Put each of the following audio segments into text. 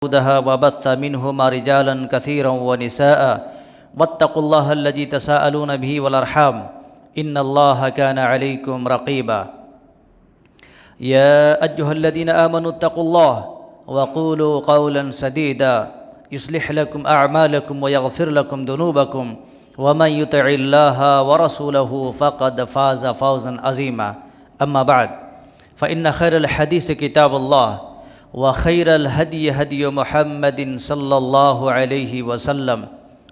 دها وبث منهما رجالا كثيرا ونساء واتقوا الله الذي تساءلون به والأرحام إن الله كان عليكم رقيبا يا أيها الذين آمنوا اتقوا الله وقولوا قولا سديدا يصلح لكم أعمالكم ويغفر لكم ذنوبكم ومن يطع الله ورسوله فقد فاز فوزا عظيما أما بعد فإن خير الحديث كتاب الله وخير الهدي هدي محمد صلى الله عليه وسلم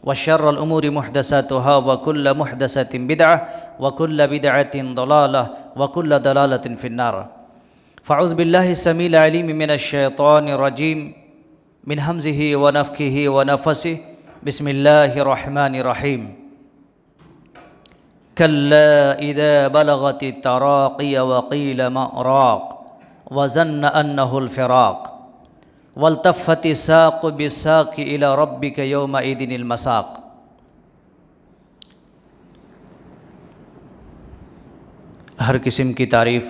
وشر الأمور محدثاتها وكل محدثة بدعة وكل بدعة ضلالة وكل ضلالة في النار فأعوذ بالله السميع العليم من الشيطان الرجيم من همزه ونفخه ونفثه بسم الله الرحمن الرحيم كلا إذا بلغت التراقي وقيل من راق وظن أنه الفراق والتفت الساق بالساق إلى ربك يومئذ المساق۔ ہر قسم کی تعریف،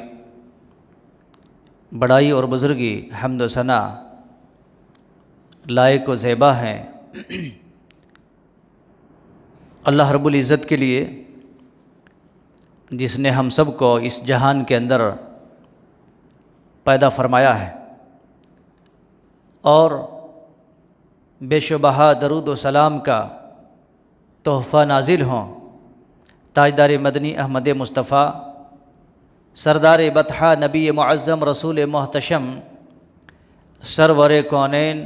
بڑائی اور بزرگی، حمد و ثنا لائق و زیبا ہیں اللہ رب العزت کے لیے، جس نے ہم سب کو اس جہان کے اندر پیدا فرمایا ہے اور بے شبہ درود و سلام کا تحفہ نازل ہوں تاجدار مدنی احمد مصطفیٰ سردار بطحہ نبی معظم رسول محتشم سرور کونین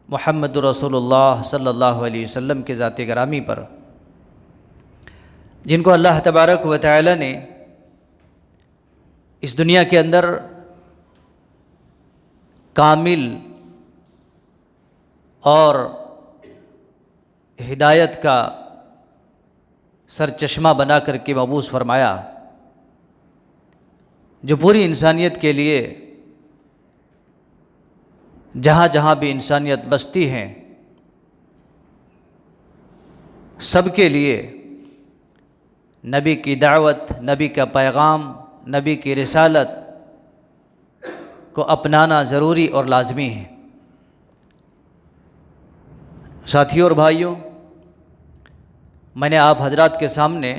محمد رسول اللہ صلی اللہ علیہ وسلم کے ذات گرامی پر، جن کو اللہ تبارک و تعالی نے اس دنیا کے اندر کامل اور ہدایت کا سرچشمہ بنا کر کے مبعوث فرمایا، جو پوری انسانیت کے لیے جہاں جہاں بھی انسانیت بستی ہے سب کے لیے نبی کی دعوت، نبی کا پیغام، نبی کی رسالت کو اپنانا ضروری اور لازمی ہے۔ ساتھیوں اور بھائیوں، میں نے آپ حضرات کے سامنے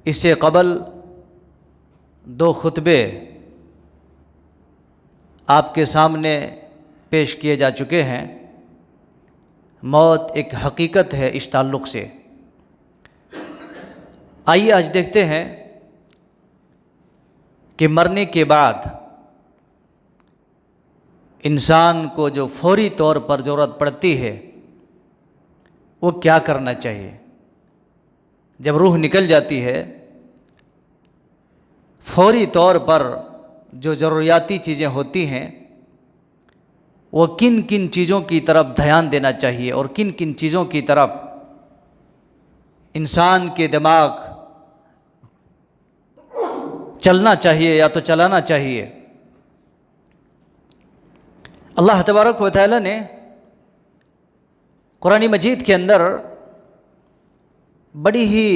اس سے قبل 2 خطبے آپ کے سامنے پیش کیے جا چکے ہیں۔ موت ایک حقیقت ہے، اس تعلق سے آئیے آج دیکھتے ہیں کہ مرنے کے بعد انسان کو جو فوری طور پر ضرورت پڑتی ہے وہ کیا کرنا چاہیے۔ جب روح نکل جاتی ہے، فوری طور پر جو ضروریاتی چیزیں ہوتی ہیں وہ کن کن چیزوں کی طرف دھیان دینا چاہیے اور کن کن چیزوں کی طرف انسان کے دماغ چلنا چاہیے یا تو چلانا چاہیے۔ اللہ تبارک و تعالی نے قرآن مجید کے اندر بڑی ہی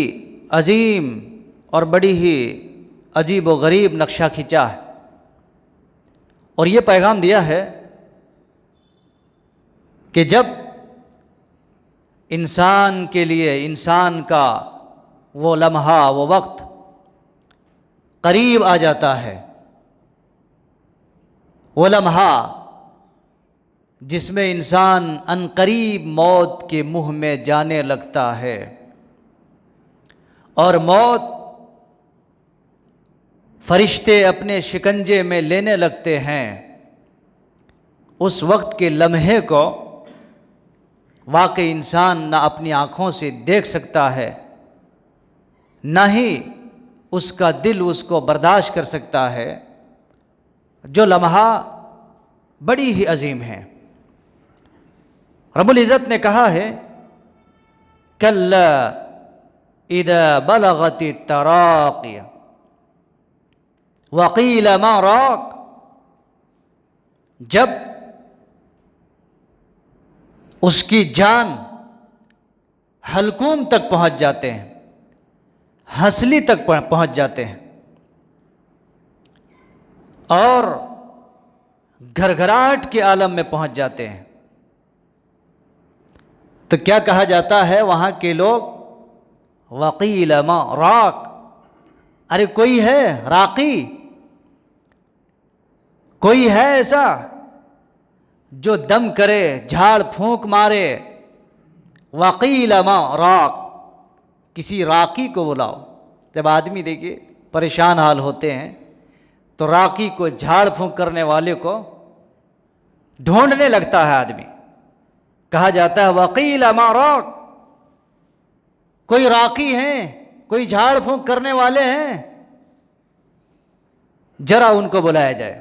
عظیم اور بڑی ہی عجیب و غریب نقشہ کھینچا ہے اور یہ پیغام دیا ہے کہ جب انسان کے لیے، انسان کا وہ لمحہ، وہ وقت قریب آ جاتا ہے، وہ لمحہ جس میں انسان عنقریب موت کے منہ میں جانے لگتا ہے اور موت فرشتے اپنے شکنجے میں لینے لگتے ہیں، اس وقت کے لمحے کو واقعی انسان نہ اپنی آنکھوں سے دیکھ سکتا ہے، نہ ہی اس کا دل اس کو برداشت کر سکتا ہے۔ جو لمحہ بڑی ہی عظیم ہے۔ رب العزت نے کہا ہے کلا اذا بلغت التراقی وقیل ما راق، جب اس کی جان حلقوم تک پہنچ جاتے ہیں، ہنسلی تک پہنچ جاتے ہیں اور گھرگھراہٹ کے عالم میں پہنچ جاتے ہیں۔ تو کیا کہا جاتا ہے وہاں کے لوگ؟ وقیل ما راق، ارے کوئی ہے راقی، کوئی ہے ایسا جو دم کرے، جھاڑ پھونک مارے۔ وقیل ما راق، کسی راقی کو بلاؤ۔ جب آدمی دیکھیے پریشان حال ہوتے ہیں تو راقی کو، جھاڑ پھونک کرنے والے کو ڈھونڈنے لگتا ہے آدمی۔ کہا جاتا ہے وقیل ما راق، کوئی راقی ہیں، کوئی جھاڑ پھونک کرنے والے ہیں، ذرا ان کو بلایا جائے۔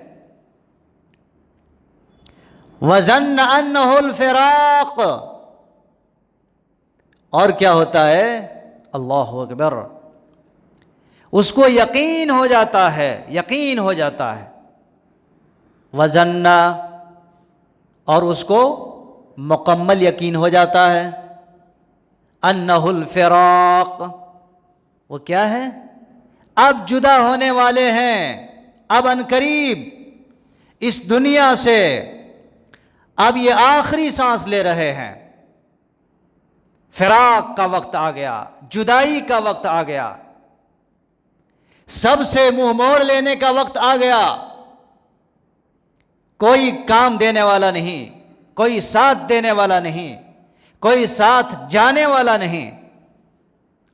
وظن انہ الفراق، اور کیا ہوتا ہے؟ اللہ اکبر، اس کو یقین ہو جاتا ہے، یقین ہو جاتا ہے۔ وظن، اور اس کو مکمل یقین ہو جاتا ہے، انہ الفراق، وہ کیا ہے؟ اب جدا ہونے والے ہیں، اب عنقریب اس دنیا سے اب یہ آخری سانس لے رہے ہیں۔ فراق کا وقت آ گیا، جدائی کا وقت آ گیا، سب سے منہ موڑ لینے کا وقت آ گیا۔ کوئی کام دینے والا نہیں، کوئی ساتھ دینے والا نہیں، کوئی ساتھ جانے والا نہیں۔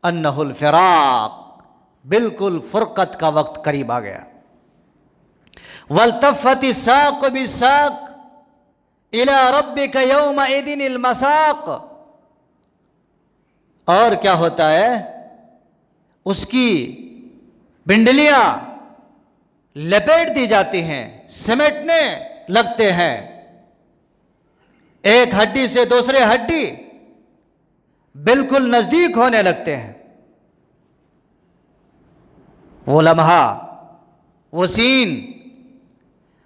انہ الفراق، بالکل فرقت کا وقت قریب آ گیا۔ والتفت الساق بالساق الی ربک یومئذ المساق، اور کیا ہوتا ہے؟ اس کی پنڈلیاں لپیٹ دی جاتی ہیں، سمیٹنے لگتے ہیں، ایک ہڈی سے دوسرے ہڈی بالکل نزدیک ہونے لگتے ہیں۔ وہ لمحہ، وہ سین،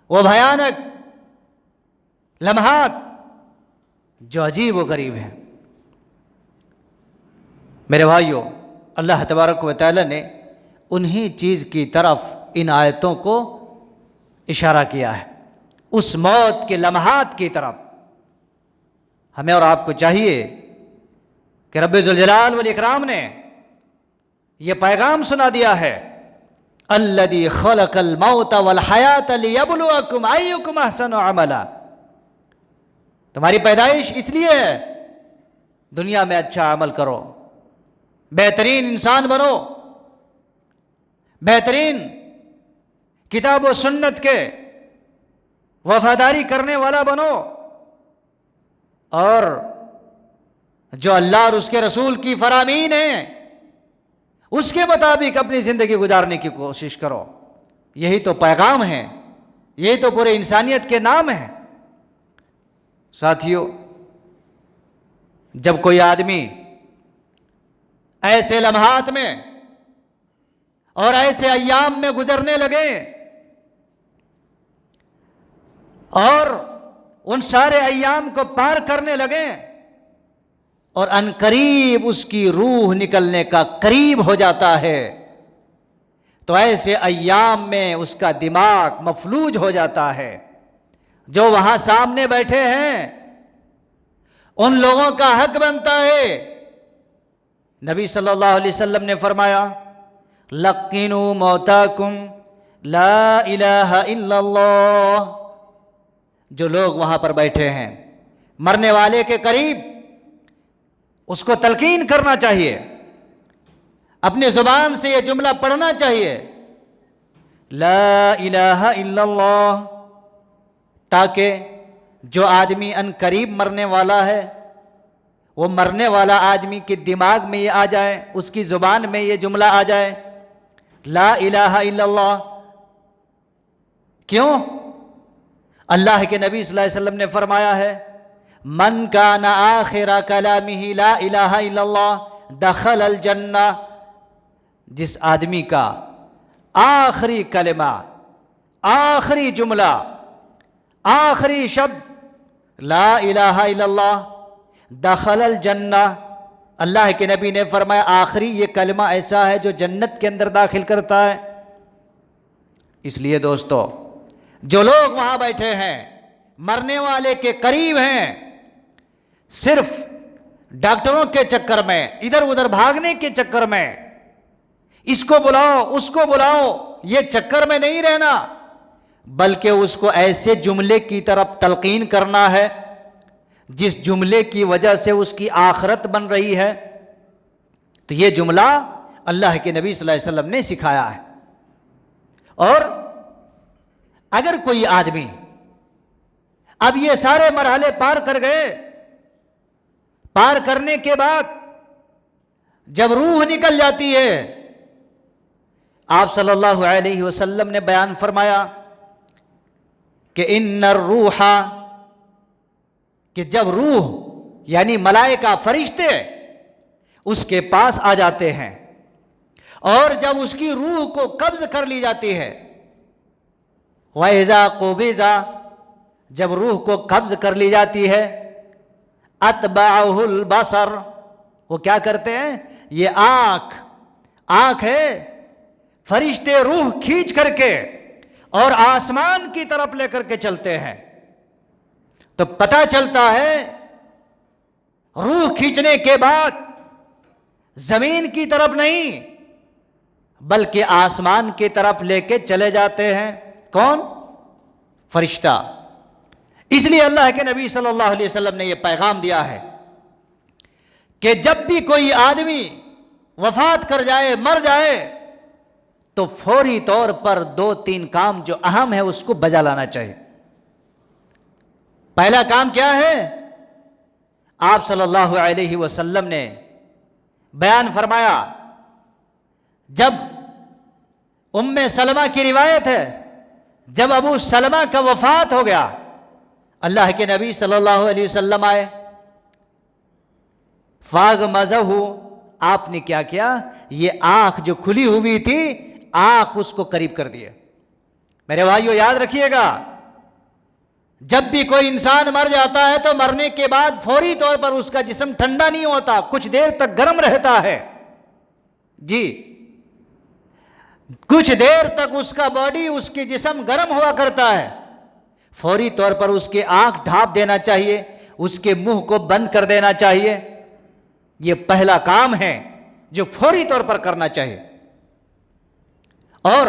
وہ بھیانک لمحات جو عجیب و غریب ہیں۔ میرے بھائیوں، اللہ تبارک و تعالی نے انہی چیز کی طرف ان آیتوں کو اشارہ کیا ہے، اس موت کے لمحات کی طرف۔ ہمیں اور آپ کو چاہیے کہ رب ذوالجلال والاکرام نے یہ پیغام سنا دیا ہے، الذی خلق الموت والحیات لیبلوکم ایکم احسن عملا، تمہاری پیدائش اس لیے ہے دنیا میں اچھا عمل کرو، بہترین انسان بنو، بہترین کتاب و سنت کے وفاداری کرنے والا بنو، اور جو اللہ اور اس کے رسول کی فرامین ہیں اس کے مطابق اپنی زندگی گزارنے کی کوشش کرو۔ یہی تو پیغام ہے، یہی تو پورے انسانیت کے نام ہے۔ ساتھیو، جب کوئی آدمی ایسے لمحات میں اور ایسے ایام میں گزرنے لگے اور ان سارے ایام کو پار کرنے لگے اور عنقریب اس کی روح نکلنے کا قریب ہو جاتا ہے، تو ایسے ایام میں اس کا دماغ مفلوج ہو جاتا ہے۔ جو وہاں سامنے بیٹھے ہیں ان لوگوں کا حق بنتا ہے۔ نبی صلی اللہ علیہ وسلم نے فرمایا، لقنوا موتاکم لا الہ الا اللہ۔ جو لوگ وہاں پر بیٹھے ہیں مرنے والے کے قریب، اس کو تلقین کرنا چاہیے، اپنی زبان سے یہ جملہ پڑھنا چاہیے، لا الہ الا اللہ، تاکہ جو آدمی ان قریب مرنے والا ہے وہ مرنے والا آدمی کے دماغ میں یہ آ جائے، اس کی زبان میں یہ جملہ آ جائے، لا الہ الا اللہ۔ کیوں؟ اللہ کے نبی صلی اللہ علیہ وسلم نے فرمایا ہے، من کان آخر کلامہ لا الہ الا اللہ دخل الجنہ۔ جس آدمی کا آخری کلمہ، آخری جملہ، آخری شبد لا الہ الا اللہ، دخل الجنہ، اللہ کے نبی نے فرمایا آخری یہ کلمہ ایسا ہے جو جنت کے اندر داخل کرتا ہے۔ اس لیے دوستو، جو لوگ وہاں بیٹھے ہیں مرنے والے کے قریب ہیں، صرف ڈاکٹروں کے چکر میں، ادھر ادھر بھاگنے کے چکر میں، اس کو بلاؤ اس کو بلاؤ، یہ چکر میں نہیں رہنا، بلکہ اس کو ایسے جملے کی طرف تلقین کرنا ہے جس جملے کی وجہ سے اس کی آخرت بن رہی ہے۔ تو یہ جملہ اللہ کے نبی صلی اللہ علیہ وسلم نے سکھایا ہے۔ اور اگر کوئی آدمی اب یہ سارے مرحلے پار کر گئے، پار کرنے کے بعد جب روح نکل جاتی ہے، آپ صلی اللہ علیہ وسلم نے بیان فرمایا کہ ان الروح، کہ جب روح یعنی ملائکہ فرشتے اس کے پاس آ جاتے ہیں اور جب اس کی روح کو قبض کر لی جاتی ہے، وَإِذَا قُبِضَ، جب روح کو قبض کر لی جاتی ہے، أَتْبَعَهُ الْبَصَرُ، وہ کیا کرتے ہیں؟ یہ آنکھ ہے، فرشتے روح کھینچ کر کے اور آسمان کی طرف لے کر کے چلتے ہیں۔ تو پتہ چلتا ہے روح کھینچنے کے بعد زمین کی طرف نہیں بلکہ آسمان کی طرف لے کے چلے جاتے ہیں۔ کون؟ فرشتہ۔ اس لیے اللہ کے نبی صلی اللہ علیہ وسلم نے یہ پیغام دیا ہے کہ جب بھی کوئی آدمی وفات کر جائے، مر جائے، تو فوری طور پر 2-3 کام جو اہم ہے اس کو بجا لانا چاہیے۔ پہلا کام کیا ہے؟ آپ صلی اللہ علیہ وسلم نے بیان فرمایا، جب ام سلمہ کی روایت ہے، جب ابو سلمہ کا وفات ہو گیا، اللہ کے نبی صلی اللہ علیہ وسلم آئے، فاغمزہ، آپ نے کیا کیا؟ یہ آنکھ جو کھلی ہوئی تھی، آنکھ اس کو قریب کر دیے۔ میرے بھائیو یاد رکھیے گا، جب بھی کوئی انسان مر جاتا ہے تو مرنے کے بعد فوری طور پر اس کا جسم ٹھنڈا نہیں ہوتا، کچھ دیر تک گرم رہتا ہے۔ جی، کچھ دیر تک اس کا باڈی، اس کی جسم گرم ہوا کرتا ہے۔ فوری طور پر اس کی آنکھ ڈھانپ دینا چاہیے، اس کے منہ کو بند کر دینا چاہیے۔ یہ پہلا کام ہے جو فوری طور پر کرنا چاہیے۔ اور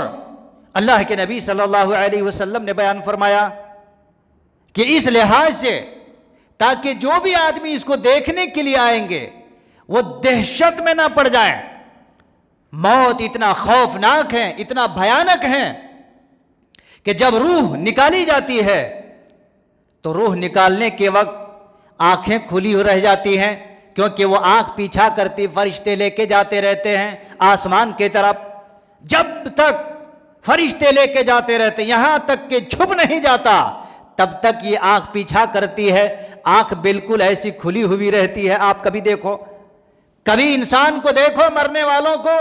اللہ کے نبی صلی اللہ علیہ وسلم نے بیان فرمایا کہ اس لحاظ سے تاکہ جو بھی آدمی اس کو دیکھنے کے لیے آئیں گے وہ دہشت میں نہ پڑ جائیں۔ موت اتنا خوفناک ہے، اتنا بھیانک ہے کہ جب روح نکالی جاتی ہے تو روح نکالنے کے وقت آنکھیں کھلی رہ جاتی ہیں، کیونکہ وہ آنکھ پیچھا کرتی، فرشتے لے کے جاتے رہتے ہیں آسمان کی طرف۔ جب تک فرشتے لے کے جاتے رہتے یہاں تک کہ چھپ نہیں جاتا، تب تک یہ آنکھ پیچھا کرتی ہے، آنکھ بالکل ایسی کھلی ہوئی رہتی ہے۔ آپ کبھی دیکھو، کبھی انسان کو دیکھو، مرنے والوں کو،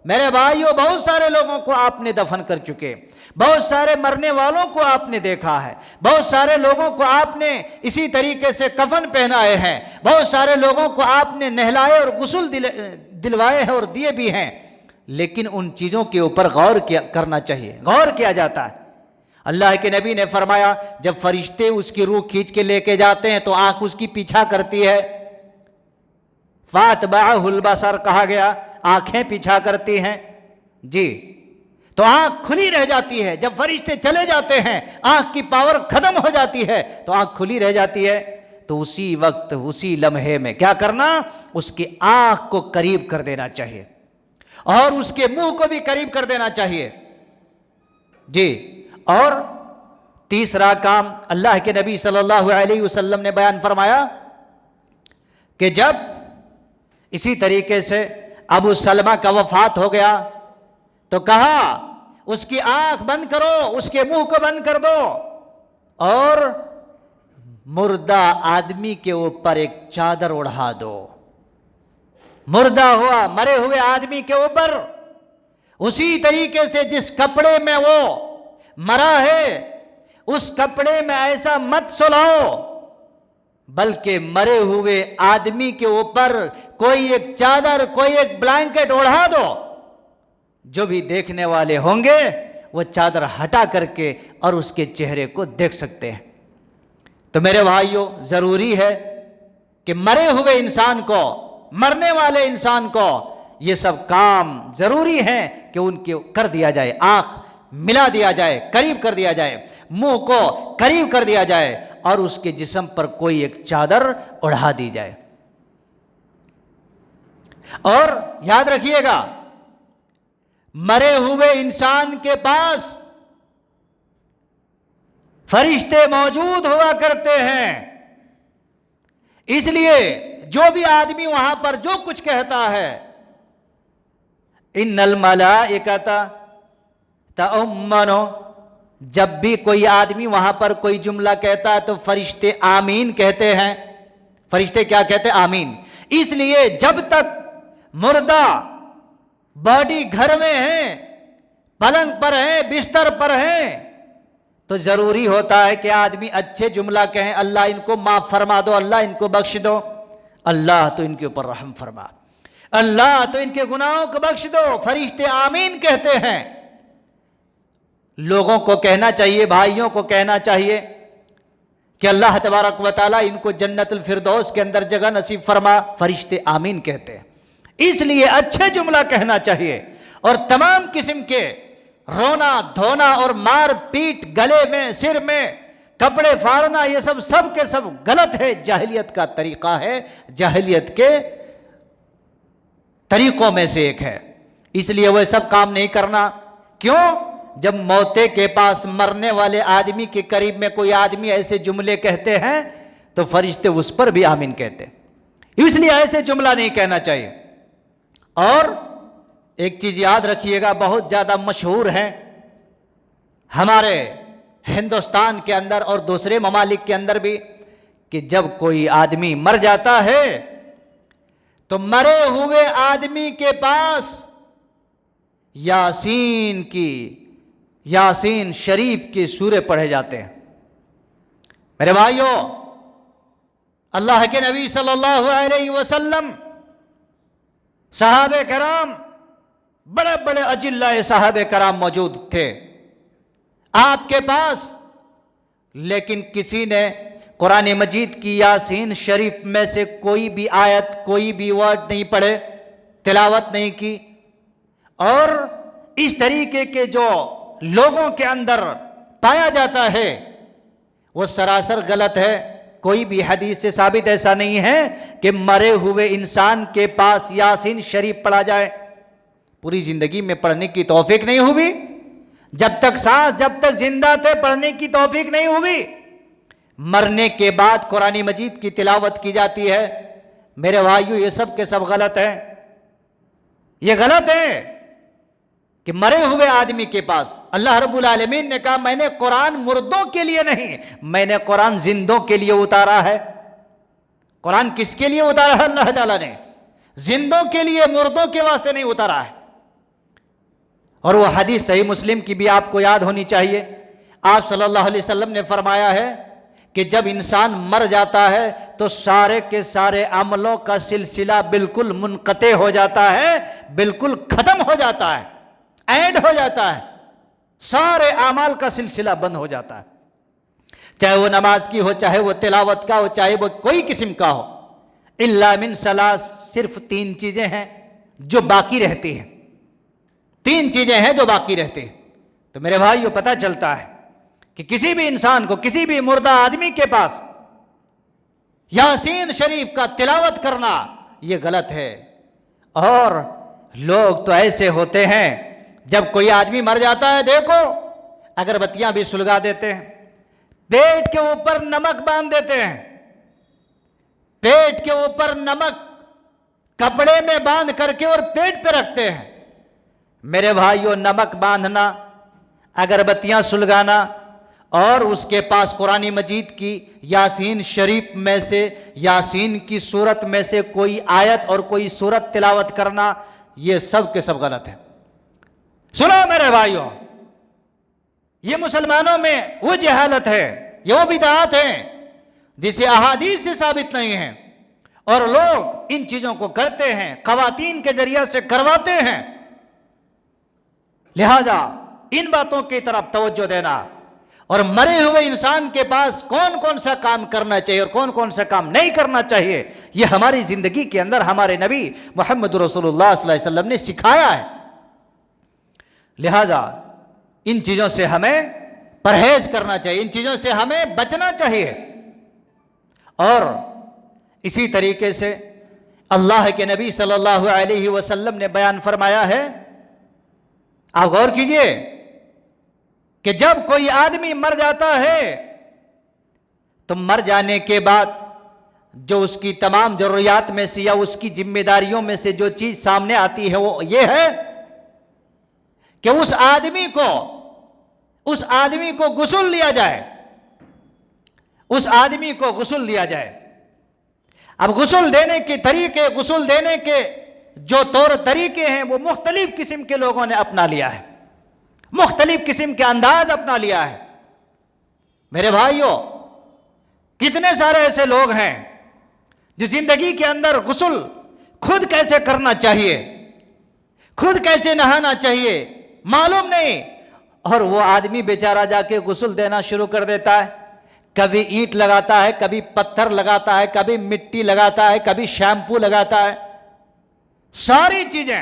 میرے بھائیوں بہت سارے لوگوں کو آپ نے دفن کر چکے، بہت سارے مرنے والوں کو آپ نے دیکھا ہے، بہت سارے لوگوں کو آپ نے اسی طریقے سے کفن پہنائے ہیں، بہت سارے لوگوں کو آپ نے نہلائے اور غسل دلوائے ہیں اور دیے بھی ہیں، لیکن ان چیزوں کے اوپر غور کرنا چاہیے، غور کیا جاتا ہے۔ اللہ کے نبی نے فرمایا جب فرشتے اس کی روح کھینچ کے لے کے جاتے ہیں تو آنکھ اس کی پیچھا کرتی ہے، فَأَتْبَعَهُ الْبَصَرُ کہا گیا، آنکھیں پیچھا کرتی ہیں۔ جی، تو آنکھ کھلی رہ جاتی ہے۔ جب فرشتے چلے جاتے ہیں آنکھ کی پاور ختم ہو جاتی ہے تو آنکھ کھلی رہ جاتی ہے۔ تو اسی وقت، اسی لمحے میں کیا کرنا؟ اس کی آنکھ کو قریب کر دینا چاہیے اور اس کے منہ کو بھی قریب کر دینا چاہیے۔ جی، اور تیسرا کام اللہ کے نبی صلی اللہ علیہ وسلم نے بیان فرمایا کہ جب اسی طریقے سے ابو سلمہ کا وفات ہو گیا تو کہا اس کی آنکھ بند کرو، اس کے منہ کو بند کر دو اور مردہ آدمی کے اوپر ایک چادر اڑا دو۔ مردہ ہوا، مرے ہوئے آدمی کے اوپر اسی طریقے سے جس کپڑے میں وہ مرا ہے اس کپڑے میں ایسا مت سلاؤ، بلکہ مرے ہوئے آدمی کے اوپر کوئی ایک چادر، کوئی ایک بلینکٹ اڑا دو۔ جو بھی دیکھنے والے ہوں گے وہ چادر ہٹا کر کے اور اس کے چہرے کو دیکھ سکتے ہیں۔ تو میرے بھائیوں، ضروری ہے کہ مرے ہوئے انسان کو، مرنے والے انسان کو یہ سب کام ضروری ہیں کہ ان کے کر دیا جائے۔ آنکھ ملا دیا جائے، قریب کر دیا جائے، منہ کو قریب کر دیا جائے، اور اس کے جسم پر کوئی ایک چادر اڑا دی جائے۔ اور یاد رکھیے گا، مرے ہوئے انسان کے پاس فرشتے موجود ہوا کرتے ہیں، اس لیے جو بھی آدمی وہاں پر جو کچھ کہتا ہے، ان الملائکۃ تؤمن، جب بھی کوئی آدمی وہاں پر کوئی جملہ کہتا ہے تو فرشتے آمین کہتے ہیں۔ فرشتے کیا کہتے ہیں؟ آمین۔ اس لیے جب تک مردہ باڈی گھر میں ہے، پلنگ پر ہے، بستر پر ہے، تو ضروری ہوتا ہے کہ آدمی اچھے جملہ کہیں، اللہ ان کو معاف فرما دو، اللہ ان کو بخش دو، اللہ تو ان کے اوپر رحم فرما، اللہ تو ان کے گناہوں کو بخش دو۔ فرشتے آمین کہتے ہیں۔ لوگوں کو کہنا چاہیے، بھائیوں کو کہنا چاہیے کہ اللہ تبارک و تعالیٰ ان کو جنت الفردوس کے اندر جگہ نصیب فرما۔ فرشتے آمین کہتے ہیں، اس لیے اچھے جملہ کہنا چاہیے۔ اور تمام قسم کے رونا دھونا اور مار پیٹ، گلے میں، سر میں کپڑے پھاڑنا، یہ سب کے سب غلط ہے، جاہلیت کا طریقہ ہے، جاہلیت کے طریقوں میں سے ایک ہے۔ اس لیے وہ سب کام نہیں کرنا۔ کیوں؟ جب موتے کے پاس مرنے والے آدمی کے قریب میں کوئی آدمی ایسے جملے کہتے ہیں تو فرشتے اس پر بھی آمین کہتے ہیں، اس لیے ایسے جملہ نہیں کہنا چاہیے۔ اور ایک چیز یاد رکھیے گا، بہت زیادہ مشہور ہے ہمارے ہندوستان کے اندر اور دوسرے ممالک کے اندر بھی، کہ جب کوئی آدمی مر جاتا ہے تو مرے ہوئے آدمی کے پاس یاسین شریف کی سورے پڑھے جاتے ہیں۔ میرے بھائیوں، اللہ کے نبی صلی اللہ علیہ وسلم، صحابہ کرام، بڑے بڑے اجلہ صحابہ کرام موجود تھے آپ کے پاس، لیکن کسی نے قرآن مجید کی یاسین شریف میں سے کوئی بھی آیت، کوئی بھی ورڈ نہیں پڑھے، تلاوت نہیں کی۔ اور اس طریقے کے جو لوگوں کے اندر پایا جاتا ہے وہ سراسر غلط ہے۔ کوئی بھی حدیث سے ثابت ایسا نہیں ہے کہ مرے ہوئے انسان کے پاس یاسین شریف پڑھا جائے۔ پوری زندگی میں پڑھنے کی توفیق نہیں ہوئی، جب تک سانس، جب تک زندہ تھے پڑھنے کی توفیق نہیں ہوئی۔ مرنے کے بعد قرآن مجید کی تلاوت کی جاتی ہے۔ میرے بھائیو، یہ سب کے سب غلط ہے، یہ غلط ہے کہ مرے ہوئے آدمی کے پاس، اللہ رب العالمین نے کہا میں نے قرآن مردوں کے لیے نہیں، میں نے قرآن زندوں کے لیے اتارا ہے۔ قرآن کس کے لیے اتارا ہے؟ اللہ تعالیٰ نے زندوں کے لیے، مردوں کے واسطے نہیں اتارا ہے۔ اور وہ حدیث صحیح مسلم کی بھی آپ کو یاد ہونی چاہیے۔ آپ صلی اللہ علیہ وسلم نے فرمایا ہے کہ جب انسان مر جاتا ہے تو سارے کے سارے عملوں کا سلسلہ بالکل منقطع ہو جاتا ہے، بالکل ختم ہو جاتا ہے، اینڈ ہو جاتا ہے، سارے اعمال کا سلسلہ بند ہو جاتا ہے، چاہے وہ نماز کی ہو، چاہے وہ تلاوت کا ہو، چاہے وہ کوئی قسم کا ہو۔ الا من ثلاث، صرف 3 چیزیں ہیں جو باقی رہتی ہیں، 3 چیزیں ہیں جو باقی رہتی ہیں۔ تو میرے بھائیو، پتہ چلتا ہے کہ کسی بھی انسان کو، کسی بھی مردہ آدمی کے پاس یاسین شریف کا تلاوت کرنا یہ غلط ہے۔ اور لوگ تو ایسے ہوتے ہیں، جب کوئی آدمی مر جاتا ہے، دیکھو اگربتیاں بھی سلگا دیتے ہیں، پیٹ کے اوپر نمک باندھ دیتے ہیں، پیٹ کے اوپر نمک کپڑے میں باندھ کر کے اور پیٹ پہ رکھتے ہیں۔ میرے بھائیوں، نمک باندھنا، اگربتیاں سلگانا اور اس کے پاس قرآن مجید کی یاسین شریف میں سے، یاسین کی سورت میں سے کوئی آیت اور کوئی سورت تلاوت کرنا، یہ سب کے سب غلط ہے۔ سنو میرے بھائیوں، یہ مسلمانوں میں وہ جہالت ہے، یہ وہ بدعات ہیں جسے احادیث سے ثابت نہیں ہیں، اور لوگ ان چیزوں کو کرتے ہیں، خواتین کے ذریعے سے کرواتے ہیں۔ لہذا ان باتوں کی طرف توجہ دینا، اور مرے ہوئے انسان کے پاس کون کون سا کام کرنا چاہیے اور کون کون سا کام نہیں کرنا چاہیے، یہ ہماری زندگی کے اندر ہمارے نبی محمد رسول اللہ صلی اللہ علیہ وسلم نے سکھایا ہے۔ لہٰذا ان چیزوں سے ہمیں پرہیز کرنا چاہیے، ان چیزوں سے ہمیں بچنا چاہیے۔ اور اسی طریقے سے اللہ کے نبی صلی اللہ علیہ وسلم نے بیان فرمایا ہے، آپ غور کیجئے کہ جب کوئی آدمی مر جاتا ہے تو مر جانے کے بعد جو اس کی تمام ضروریات میں سے یا اس کی ذمہ داریوں میں سے جو چیز سامنے آتی ہے وہ یہ ہے کہ اس آدمی کو غسل دیا جائے، اس آدمی کو غسل دیا جائے۔ اب غسل دینے کے طریقے، غسل دینے کے جو طور طریقے ہیں وہ مختلف قسم کے لوگوں نے اپنا لیا ہے، مختلف قسم کے انداز اپنا لیا ہے۔ میرے بھائیوں، کتنے سارے ایسے لوگ ہیں جو زندگی کے اندر غسل خود کیسے کرنا چاہیے، خود کیسے نہانا چاہیے معلوم نہیں، اور وہ آدمی بیچارہ جا کے غسل دینا شروع کر دیتا ہے، کبھی اینٹ لگاتا ہے، کبھی پتھر لگاتا ہے، کبھی مٹی لگاتا ہے، کبھی شیمپو لگاتا ہے، ساری چیزیں۔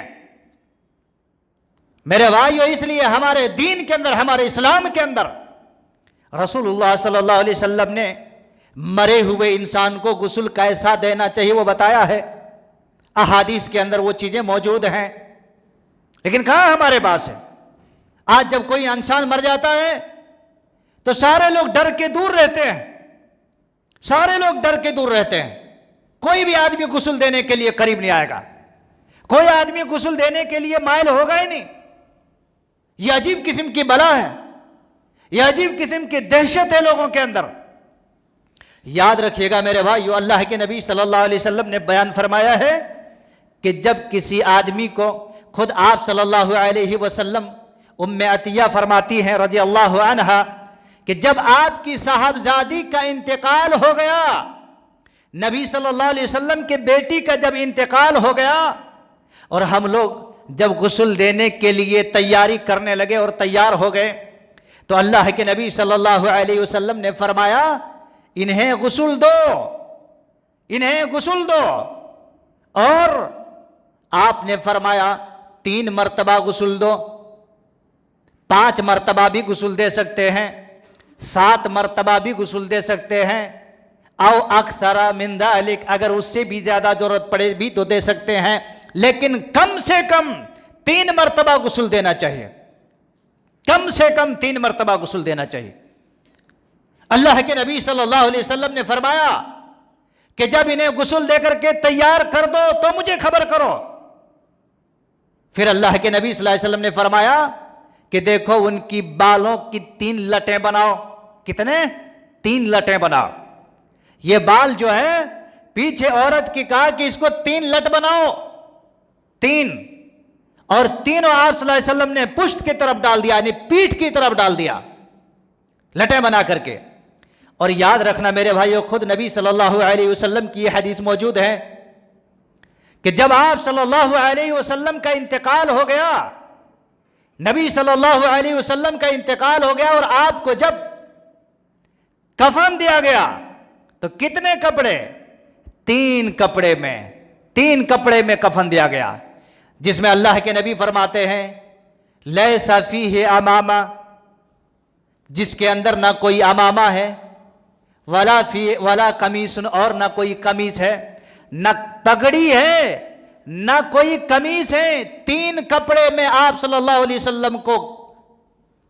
میرے بھائیو، اس لیے ہمارے دین کے اندر، ہمارے اسلام کے اندر رسول اللہ صلی اللہ علیہ وسلم نے مرے ہوئے انسان کو غسل کیسا دینا چاہیے وہ بتایا ہے، احادیث کے اندر وہ چیزیں موجود ہیں، لیکن کہاں ہمارے پاس ہے؟ آج جب کوئی انسان مر جاتا ہے تو سارے لوگ ڈر کے دور رہتے ہیں، سارے لوگ ڈر کے دور رہتے ہیں، کوئی بھی آدمی غسل دینے کے لیے قریب نہیں آئے گا، کوئی آدمی غسل دینے کے لیے مائل ہوگا ہی نہیں۔ یہ عجیب قسم کی بلا ہے، یہ عجیب قسم کی دہشت ہے لوگوں کے اندر۔ یاد رکھیے گا میرے بھائیو، اللہ کے نبی صلی اللہ علیہ وسلم نے بیان فرمایا ہے کہ جب کسی آدمی کو، خود آپ صلی اللہ علیہ وسلم، ام عطیہ فرماتی ہیں رضی اللہ عنہا کہ جب آپ کی صاحبزادی کا انتقال ہو گیا، نبی صلی اللہ علیہ وسلم کے بیٹی کا جب انتقال ہو گیا اور ہم لوگ جب غسل دینے کے لیے تیاری کرنے لگے اور تیار ہو گئے تو اللہ کے نبی صلی اللہ علیہ وسلم نے فرمایا انہیں غسل دو، انہیں غسل دو، اور آپ نے فرمایا 3 مرتبہ غسل دو، 5 مرتبہ بھی غسل دے سکتے ہیں، 7 مرتبہ بھی غسل دے سکتے ہیں، او اکثر من ذلک، اگر اس سے بھی زیادہ ضرورت پڑے بھی تو دے سکتے ہیں، لیکن کم سے کم 3 مرتبہ غسل دینا چاہیے، کم سے کم 3 مرتبہ غسل دینا چاہیے۔ اللہ کے نبی صلی اللہ علیہ وسلم نے فرمایا کہ جب انہیں غسل دے کر کے تیار کر دو تو مجھے خبر کرو۔ پھر اللہ کے نبی صلی اللہ علیہ وسلم نے فرمایا کہ دیکھو ان کی بالوں کی 3 لٹیں بناؤ۔ کتنے؟ 3 لٹیں بناؤ۔ یہ بال جو ہے پیچھے عورت کی کہا کہ اس کو 3 لٹ بناؤ، 3، اور تینوں آپ صلی اللہ علیہ وسلم نے پشت کی طرف ڈال دیا، یعنی پیٹھ کی طرف ڈال دیا لٹیں بنا کر کے۔ اور یاد رکھنا میرے بھائیو، خود نبی صلی اللہ علیہ وسلم کی یہ حدیث موجود ہے کہ جب آپ صلی اللہ علیہ وسلم کا انتقال ہو گیا، نبی صلی اللہ علیہ وسلم کا انتقال ہو گیا اور آپ کو جب کفن دیا گیا تو کتنے کپڑے؟ 3 کپڑے میں، 3 کپڑے میں کفن دیا گیا، جس میں اللہ کے نبی فرماتے ہیں لیس فیہ امامہ، جس کے اندر نہ کوئی امامہ ہے، ولا قمیص، اور نہ کوئی قمیص ہے، نہ پگڑی ہے، نہ کوئی قمیص ہے، 3 کپڑے میں آپ صلی اللہ علیہ وسلم کو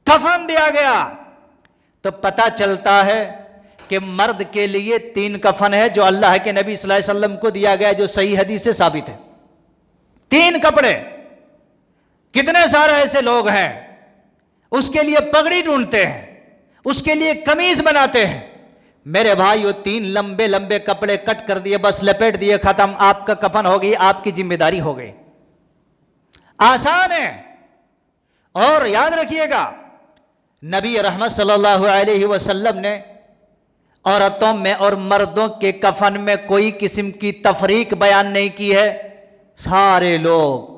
کفن دیا گیا۔ تو پتہ چلتا ہے کہ مرد کے لیے 3 کفن ہے جو اللہ کے نبی صلی اللہ علیہ وسلم کو دیا گیا، جو صحیح حدیث سے ثابت ہے۔ 3 کپڑے۔ کتنے سارے ایسے لوگ ہیں اس کے لیے پگڑی ڈھونڈتے ہیں، اس کے لیے قمیص بناتے ہیں۔ میرے بھائیو، 3 لمبے لمبے کپڑے کٹ کر دیے، بس لپیٹ دیے، ختم، آپ کا کفن ہو گئی، آپ کی ذمہ داری ہو گئی۔ آسان ہے۔ اور یاد رکھیے گا، نبی رحمت صلی اللہ علیہ وسلم نے عورتوں میں اور مردوں کے کفن میں کوئی قسم کی تفریق بیان نہیں کی ہے۔ سارے لوگ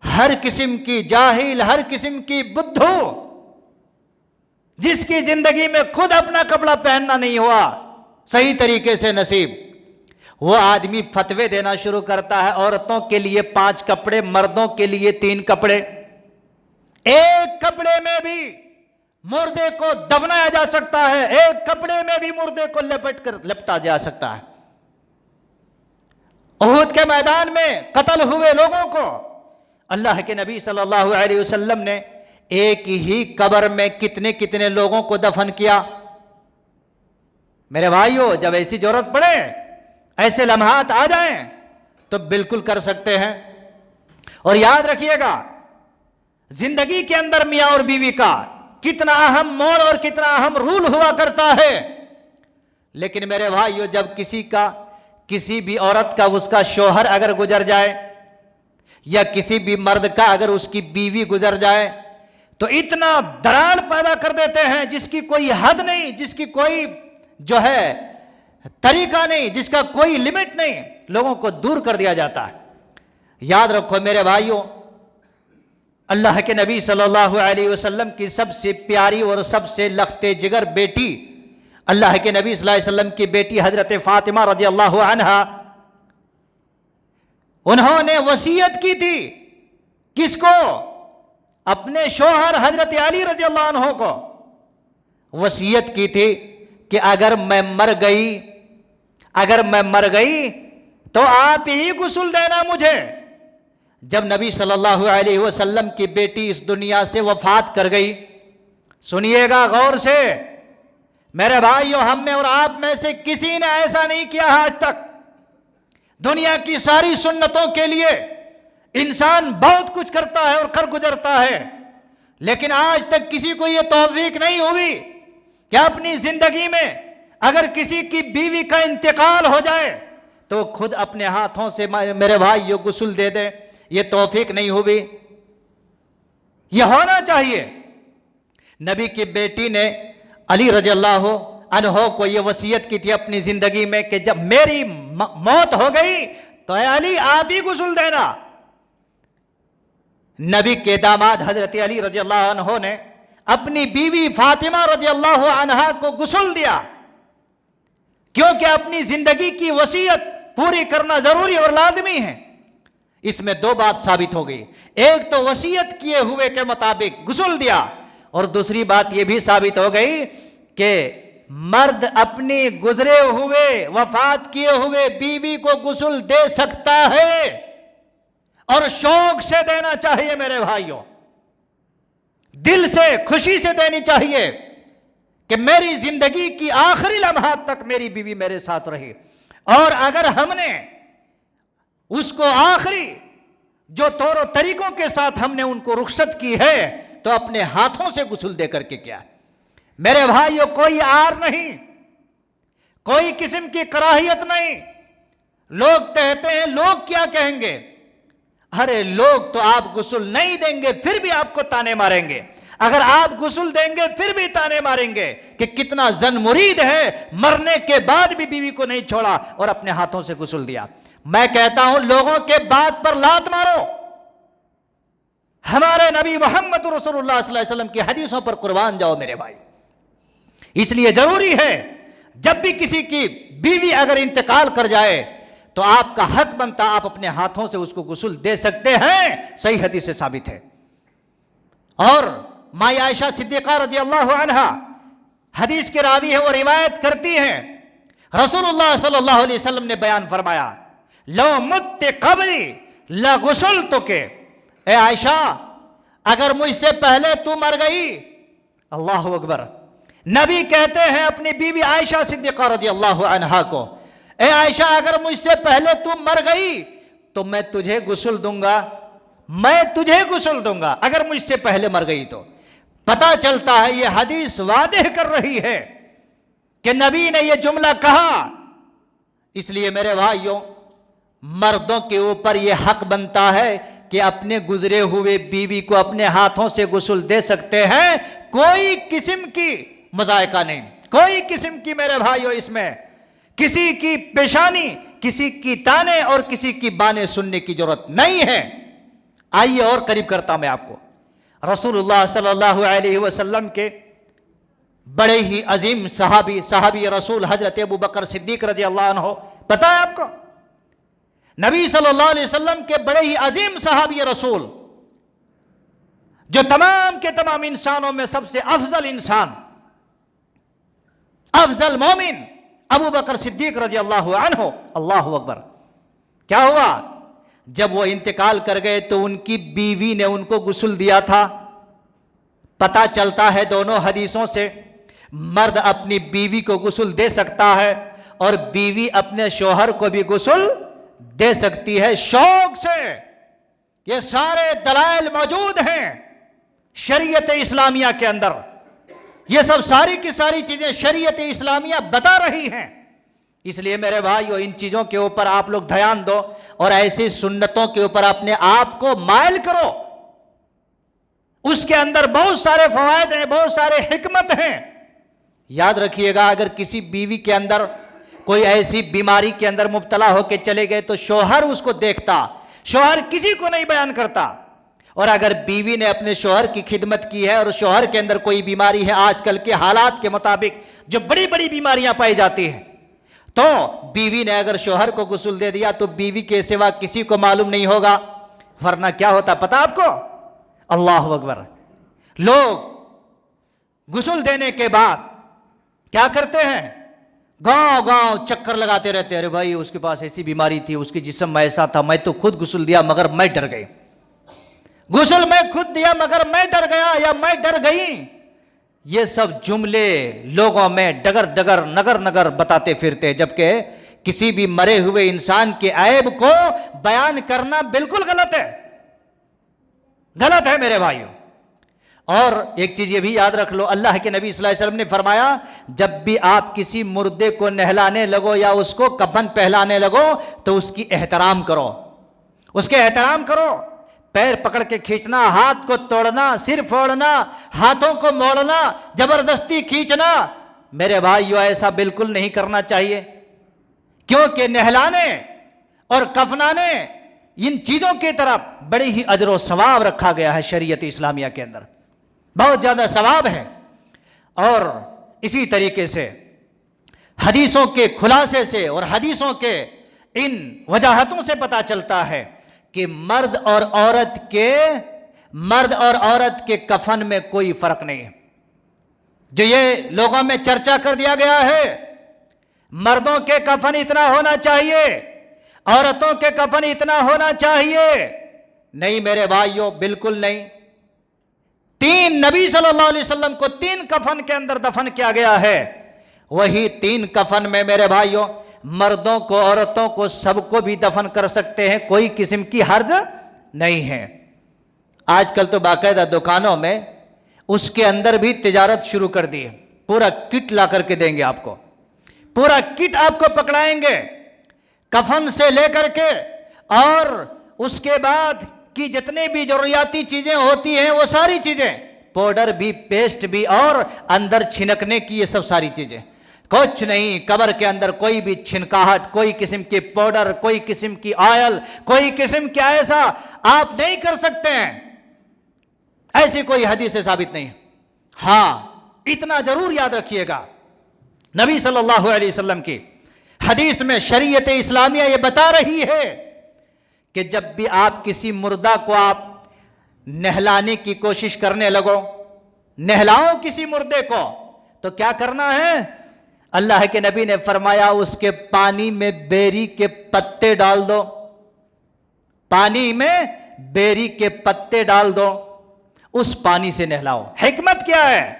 ہر قسم کی جاہل، ہر قسم کی بدھو، جس کی زندگی میں خود اپنا کپڑا پہننا نہیں ہوا صحیح طریقے سے نصیب، وہ آدمی فتوے دینا شروع کرتا ہے عورتوں کے لیے 5 کپڑے، مردوں کے لیے 3 کپڑے، ایک کپڑے میں بھی مردے کو دفنایا جا سکتا ہے، ایک کپڑے میں بھی مردے کو لپٹا جا سکتا ہے۔ احد کے میدان میں قتل ہوئے لوگوں کو اللہ کے نبی صلی اللہ علیہ وسلم نے ایک ہی قبر میں کتنے کتنے لوگوں کو دفن کیا۔ میرے بھائیو، جب ایسی ضرورت پڑے، ایسے لمحات آ جائیں تو بالکل کر سکتے ہیں۔ اور یاد رکھیے گا، زندگی کے اندر میاں اور بیوی کا کتنا اہم مول اور کتنا اہم رول ہوا کرتا ہے، لیکن میرے بھائیو، جب کسی بھی عورت کا، اس کا شوہر اگر گزر جائے، یا کسی بھی مرد کا اگر اس کی بیوی گزر جائے، تو اتنا درار پیدا کر دیتے ہیں جس کی کوئی حد نہیں، جس کی کوئی جو ہے طریقہ نہیں، جس کا کوئی لمٹ نہیں، لوگوں کو دور کر دیا جاتا ہے۔ یاد رکھو میرے بھائیوں، اللہ کے نبی صلی اللہ علیہ وسلم کی سب سے پیاری اور سب سے لخت جگر بیٹی، اللہ کے نبی صلی اللہ علیہ وسلم کی بیٹی حضرت فاطمہ رضی اللہ عنہا، انہوں نے وصیت کی تھی کس کو؟ اپنے شوہر حضرت علی رضی اللہ عنہ کو وصیت کی تھی کہ اگر میں مر گئی تو آپ ہی غسل دینا مجھے۔ جب نبی صلی اللہ علیہ وسلم کی بیٹی اس دنیا سے وفات کر گئی، سنیے گا غور سے میرے بھائیو، ہم میں اور آپ میں سے کسی نے ایسا نہیں کیا آج تک۔ دنیا کی ساری سنتوں کے لیے انسان بہت کچھ کرتا ہے اور کر گزرتا ہے، لیکن آج تک کسی کو یہ توفیق نہیں ہوئی کہ اپنی زندگی میں اگر کسی کی بیوی کا انتقال ہو جائے تو خود اپنے ہاتھوں سے میرے بھائیو غسل دے دے۔ یہ توفیق نہیں ہوئی، یہ ہونا چاہیے۔ نبی کی بیٹی نے علی رضی اللہ عنہ کو یہ وصیت کی تھی اپنی زندگی میں کہ جب میری موت ہو گئی تو اے علی آپ ہی غسل دینا۔ نبی کے داماد حضرت علی رضی اللہ عنہ نے اپنی بیوی فاطمہ رضی اللہ عنہا کو غسل دیا، کیونکہ اپنی زندگی کی وصیت پوری کرنا ضروری اور لازمی ہے۔ اس میں 2 بات ثابت ہو گئی، ایک تو وصیت کیے ہوئے کے مطابق غسل دیا، اور دوسری بات یہ بھی ثابت ہو گئی کہ مرد اپنی گزرے ہوئے، وفات کیے ہوئے بیوی کو غسل دے سکتا ہے، اور شوق سے دینا چاہیے میرے بھائیوں، دل سے خوشی سے دینی چاہیے کہ میری زندگی کی آخری لمحات تک میری بیوی میرے ساتھ رہی، اور اگر ہم نے اس کو آخری جو طور و طریقوں کے ساتھ ہم نے ان کو رخصت کی ہے تو اپنے ہاتھوں سے غسل دے کر کے کیا۔ میرے بھائیوں، کوئی آر نہیں، کوئی قسم کی کراہیت نہیں۔ لوگ کہتے ہیں لوگ کیا کہیں گے، ارے لوگ تو آپ غسل نہیں دیں گے پھر بھی آپ کو تانے ماریں گے، اگر آپ غسل دیں گے پھر بھی تانے ماریں گے کہ کتنا زن مرید ہے، مرنے کے بعد بھی بیوی کو نہیں چھوڑا اور اپنے ہاتھوں سے غسل دیا۔ میں کہتا ہوں لوگوں کے بات پر لات مارو، ہمارے نبی محمد رسول اللہ صلی اللہ علیہ وسلم کی حدیثوں پر قربان جاؤ میرے بھائی۔ اس لیے ضروری ہے جب بھی کسی کی بیوی اگر انتقال کر جائے تو آپ کا حق بنتا آپ اپنے ہاتھوں سے اس کو غسل دے سکتے ہیں، صحیح حدیث سے ثابت ہے۔ اور ماں عائشہ صدیقہ رضی اللہ عنہا حدیث کے راوی ہے، وہ روایت کرتی ہیں رسول اللہ صلی اللہ علیہ وسلم نے بیان فرمایا، لو مت قبلی لغسلتک، اے عائشہ اگر مجھ سے پہلے تو مر گئی، اللہ اکبر، نبی کہتے ہیں اپنی بیوی عائشہ صدیقہ رضی اللہ عنہا کو، اے عائشہ اگر مجھ سے پہلے تو مر گئی تو میں تجھے غسل دوں گا، میں تجھے غسل دوں گا اگر مجھ سے پہلے مر گئی تو۔ پتہ چلتا ہے یہ حدیث واضح کر رہی ہے کہ نبی نے یہ جملہ کہا۔ اس لیے میرے بھائیوں، مردوں کے اوپر یہ حق بنتا ہے کہ اپنے گزرے ہوئے بیوی کو اپنے ہاتھوں سے غسل دے سکتے ہیں، کوئی قسم کی مذائقہ نہیں، کوئی قسم کی میرے بھائیوں اس میں کسی کی پیشانی، کسی کی تانے اور کسی کی بانے سننے کی ضرورت نہیں ہے۔ آئیے اور قریب کرتا ہوں میں آپ کو رسول اللہ صلی اللہ علیہ وسلم کے بڑے ہی عظیم صحابی رسول حضرت ابو بکر صدیق رضی اللہ عنہ، پتہ ہے آپ کو نبی صلی اللہ علیہ وسلم کے بڑے ہی عظیم صحابی رسول، جو تمام کے تمام انسانوں میں سب سے افضل انسان، افضل مومن ابو بکر صدیق رضی اللہ عنہ، اللہ اکبر، کیا ہوا؟ جب وہ انتقال کر گئے تو ان کی بیوی نے ان کو غسل دیا تھا۔ پتہ چلتا ہے دونوں حدیثوں سے مرد اپنی بیوی کو غسل دے سکتا ہے اور بیوی اپنے شوہر کو بھی غسل دے سکتی ہے شوق سے۔ یہ سارے دلائل موجود ہیں شریعت اسلامیہ کے اندر، یہ سب ساری کی ساری چیزیں شریعت اسلامیہ بتا رہی ہیں۔ اس لیے میرے بھائیو ان چیزوں کے اوپر آپ لوگ دھیان دو اور ایسی سنتوں کے اوپر اپنے آپ کو مائل کرو، اس کے اندر بہت سارے فوائد ہیں، بہت سارے حکمت ہیں۔ یاد رکھیے گا اگر کسی بیوی کے اندر کوئی ایسی بیماری کے اندر مبتلا ہو کے چلے گئے تو شوہر اس کو دیکھتا، شوہر کسی کو نہیں بیان کرتا۔ اور اگر بیوی نے اپنے شوہر کی خدمت کی ہے اور شوہر کے اندر کوئی بیماری ہے، آج کل کے حالات کے مطابق جو بڑی بڑی بیماریاں پائی جاتی ہیں، تو بیوی نے اگر شوہر کو غسل دے دیا تو بیوی کے سوا کسی کو معلوم نہیں ہوگا، ورنہ کیا ہوتا پتہ آپ کو؟ اللہ اکبر، لوگ غسل دینے کے بعد کیا کرتے ہیں؟ گاؤں چکر لگاتے رہتے ہیں، ارے بھائی اس کے پاس ایسی بیماری تھی، اس کی جسم میں ایسا تھا، میں تو خود غسل دیا مگر میں ڈر گئی، غسل میں خود دیا مگر میں ڈر گیا یا میں ڈر گئی۔ یہ سب جملے لوگوں میں ڈگر نگر بتاتے پھرتے، جبکہ کسی بھی مرے ہوئے انسان کے عیب کو بیان کرنا بالکل غلط ہے، غلط ہے میرے بھائیوں۔ اور ایک چیز یہ بھی یاد رکھ لو، اللہ کے نبی صلی اللہ علیہ وسلم نے فرمایا جب بھی آپ کسی مردے کو نہلانے لگو یا اس کو کفن پہلانے لگو تو اس کی احترام کرو، اس کے احترام کرو، پیر پکڑ کے کھینچنا، ہاتھ کو توڑنا، سر پھوڑنا، ہاتھوں کو موڑنا، زبردستی کھینچنا، میرے بھائیو ایسا بالکل نہیں کرنا چاہیے، کیونکہ نہلانے اور کفنانے ان چیزوں کی طرف بڑی ہی اجر و ثواب رکھا گیا ہے شریعت اسلامیہ کے اندر، بہت زیادہ ثواب ہے۔ اور اسی طریقے سے حدیثوں کے خلاصے سے اور حدیثوں کے ان وجاہتوں سے پتہ چلتا ہے کہ مرد اور عورت کے کفن میں کوئی فرق نہیں ہے۔ جو یہ لوگوں میں چرچا کر دیا گیا ہے مردوں کے کفن اتنا ہونا چاہیے، عورتوں کے کفن اتنا ہونا چاہیے، نہیں میرے بھائیوں، بالکل نہیں۔ نبی صلی اللہ علیہ وسلم کو 3 کفن کے اندر دفن کیا گیا ہے، وہی 3 کفن میں میرے بھائیوں مردوں کو، عورتوں کو، سب کو بھی دفن کر سکتے ہیں، کوئی قسم کی حرج نہیں ہے۔ آج کل تو باقاعدہ دکانوں میں اس کے اندر بھی تجارت شروع کر دی ہے، پورا کٹ لا کر کے دیں گے آپ کو، پورا کٹ آپ کو پکڑائیں گے، کفن سے لے کر کے اور اس کے بعد کی جتنے بھی ضروریاتی چیزیں ہوتی ہیں وہ ساری چیزیں، پاؤڈر بھی، پیسٹ بھی، اور اندر چھنکنے کی یہ سب ساری چیزیں، کچھ نہیں، قبر کے اندر کوئی بھی چھنکاہٹ، کوئی قسم کی پاؤڈر، کوئی قسم کی آئل، کوئی قسم کی ایسا آپ نہیں کر سکتے ہیں، ایسی کوئی حدیث ثابت نہیں۔ ہاں اتنا ضرور یاد رکھیے گا، نبی صلی اللہ علیہ وسلم کی حدیث میں شریعت اسلامیہ یہ بتا رہی ہے کہ جب بھی آپ کسی مردہ کو آپ نہلانے کی کوشش کرنے لگو، نہلاؤ کسی مردے کو، تو کیا کرنا ہے؟ اللہ کے نبی نے فرمایا اس کے پانی میں بیری کے پتے ڈال دو، پانی میں بیری کے پتے ڈال دو، اس پانی سے نہلاؤ۔ حکمت کیا ہے؟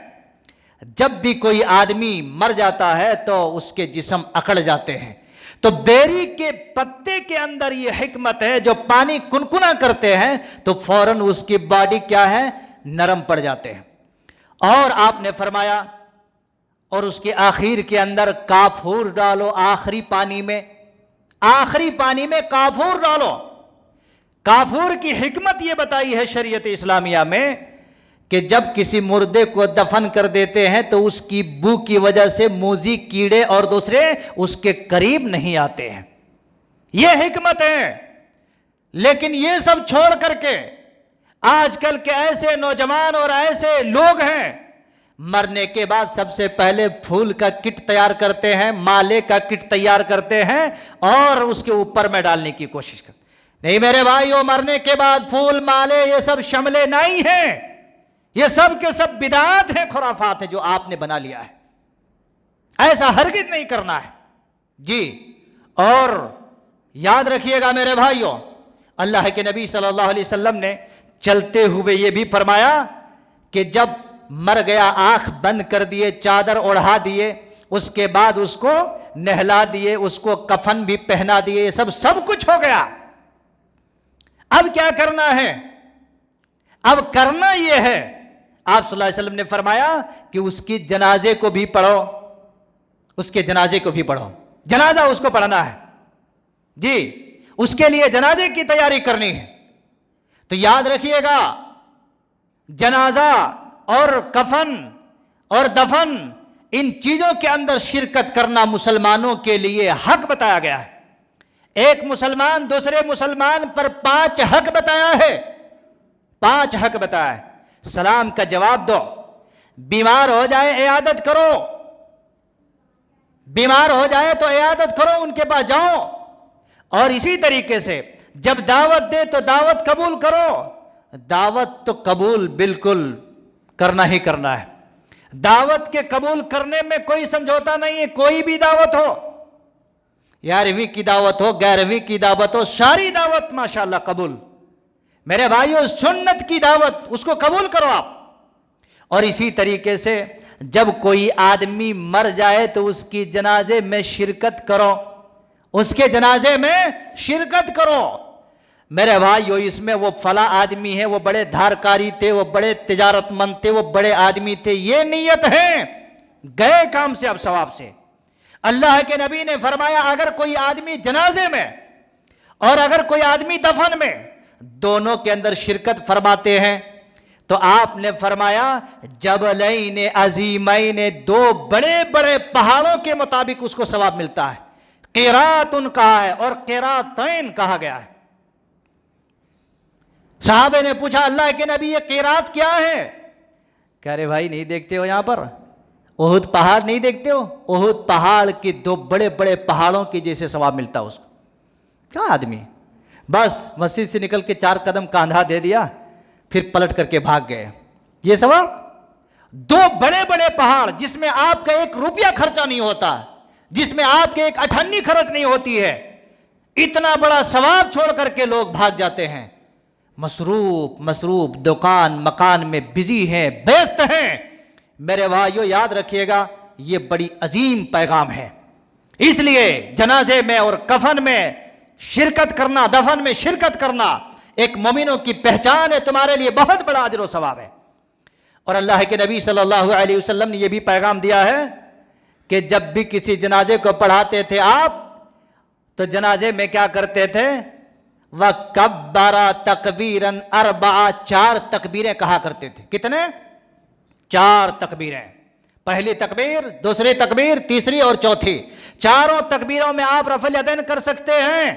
جب بھی کوئی آدمی مر جاتا ہے تو اس کے جسم اکڑ جاتے ہیں، تو بیری کے پتے کے اندر یہ حکمت ہے، جو پانی کنکنا کرتے ہیں تو فوراً اس کی باڈی کیا ہے؟ نرم پڑ جاتے ہیں۔ اور آپ نے فرمایا اور اس کے آخر کے اندر کافور ڈالو، آخری پانی میں کافور ڈالو۔ کافور کی حکمت یہ بتائی ہے شریعت اسلامیہ میں کہ جب کسی مردے کو دفن کر دیتے ہیں تو اس کی بو کی وجہ سے موذی کیڑے اور دوسرے اس کے قریب نہیں آتے ہیں، یہ حکمت ہے۔ لیکن یہ سب چھوڑ کر کے آج کل کے ایسے نوجوان اور ایسے لوگ ہیں، مرنے کے بعد سب سے پہلے پھول کا کٹ تیار کرتے ہیں، مالے کا کٹ تیار کرتے ہیں اور اس کے اوپر میں ڈالنے کی کوشش کرتے ہیں۔ نہیں میرے بھائیو، مرنے کے بعد پھول مالے یہ سب شملے نہیں ہیں، یہ سب کے سب بدعات ہیں، خرافات ہیں جو آپ نے بنا لیا ہے۔ ایسا ہرگز نہیں کرنا ہے جی۔ اور یاد رکھیے گا میرے بھائیو، اللہ کے نبی صلی اللہ علیہ وسلم نے چلتے ہوئے یہ بھی فرمایا کہ جب مر گیا آنکھ بند کر دیے، چادر اوڑھا دیے، اس کے بعد اس کو نہلا دیے، اس کو کفن بھی پہنا دیے، یہ سب کچھ ہو گیا۔ اب کیا کرنا ہے؟ اب کرنا یہ ہے، آپ صلی اللہ علیہ وسلم نے فرمایا کہ اس کی جنازے کو بھی پڑھو، اس کے جنازے کو بھی پڑھو، جنازہ اس کو پڑھنا ہے جی، اس کے لیے جنازے کی تیاری کرنی ہے۔ تو یاد رکھیے گا، جنازہ اور کفن اور دفن ان چیزوں کے اندر شرکت کرنا مسلمانوں کے لیے حق بتایا گیا ہے۔ ایک مسلمان دوسرے مسلمان پر 5 حق بتایا ہے، 5 حق بتایا ہے۔ سلام کا جواب دو، بیمار ہو جائے عیادت کرو، بیمار ہو جائے تو عیادت کرو، ان کے پاس جاؤ، اور اسی طریقے سے جب دعوت دے تو دعوت قبول کرو، دعوت تو قبول بالکل کرنا ہی کرنا ہے۔ دعوت کے قبول کرنے میں کوئی سمجھوتا نہیں ہے، کوئی بھی دعوت ہو، 11ویں کی دعوت ہو، 11ویں کی دعوت ہو، ساری دعوت ماشاءاللہ قبول۔ میرے بھائیو، سنت کی دعوت اس کو قبول کرو آپ۔ اور اسی طریقے سے جب کوئی آدمی مر جائے تو اس کی جنازے میں شرکت کرو، اس کے جنازے میں شرکت کرو۔ میرے بھائیو، اس میں وہ فلاں آدمی ہے، وہ بڑے دھارکاری تھے، وہ بڑے تجارت مند تھے، وہ بڑے آدمی تھے، یہ نیت ہے، گئے کام سے اب ثواب سے۔ اللہ کے نبی نے فرمایا اگر کوئی آدمی جنازے میں اور اگر کوئی آدمی دفن میں دونوں کے اندر شرکت فرماتے ہیں تو آپ نے فرمایا جبلین عظیمین، 2 بڑے بڑے پہاڑوں کے مطابق اس کو ثواب ملتا ہے۔ قیراتن کہا ہے اور قیراتین کہا گیا ہے۔ صحابہ نے پوچھا اللہ کے نبی یہ قیرات کیا ہے؟ کہہ رہے بھائی نہیں دیکھتے ہو یہاں پر احد پہاڑ نہیں دیکھتے ہو؟ احد پہاڑ کی 2 بڑے بڑے پہاڑوں کی جیسے ثواب ملتا ہے اس کو۔ کیا آدمی بس مسجد سے نکل کے 4 قدم کاندھا دے دیا پھر پلٹ کر کے بھاگ گئے، یہ ثواب؟ 2 بڑے بڑے پہاڑ جس میں آپ کا 1 روپیہ خرچہ نہیں ہوتا، جس میں آپ کے 1 اٹھنی خرچ نہیں ہوتی ہے، اتنا بڑا ثواب چھوڑ کر کے لوگ بھاگ جاتے ہیں، مصروف دکان مکان میں بزی ہیں، بیست ہیں۔ میرے بھائیو یاد رکھیے گا یہ بڑی عظیم پیغام ہے، اس لیے جنازے میں اور کفن میں شرکت کرنا، دفن میں شرکت کرنا ایک مومنوں کی پہچان ہے، تمہارے لیے بہت بڑا اجر و ثواب ہے۔ اور اللہ کے نبی صلی اللہ علیہ وسلم نے یہ بھی پیغام دیا ہے کہ جب بھی کسی جنازے کو پڑھاتے تھے آپ تو جنازے میں کیا کرتے تھے؟ وَكَبَّرَ تَكْبِيرًا أَرْبَعًا، 4 تکبیریں کہا کرتے تھے۔ کتنے؟ 4 تکبیریں، پہلی تکبیر، دوسری تکبیر، تیسری اور چوتھی۔ 4 تکبیروں میں آپ رفع الیدین کر سکتے ہیں،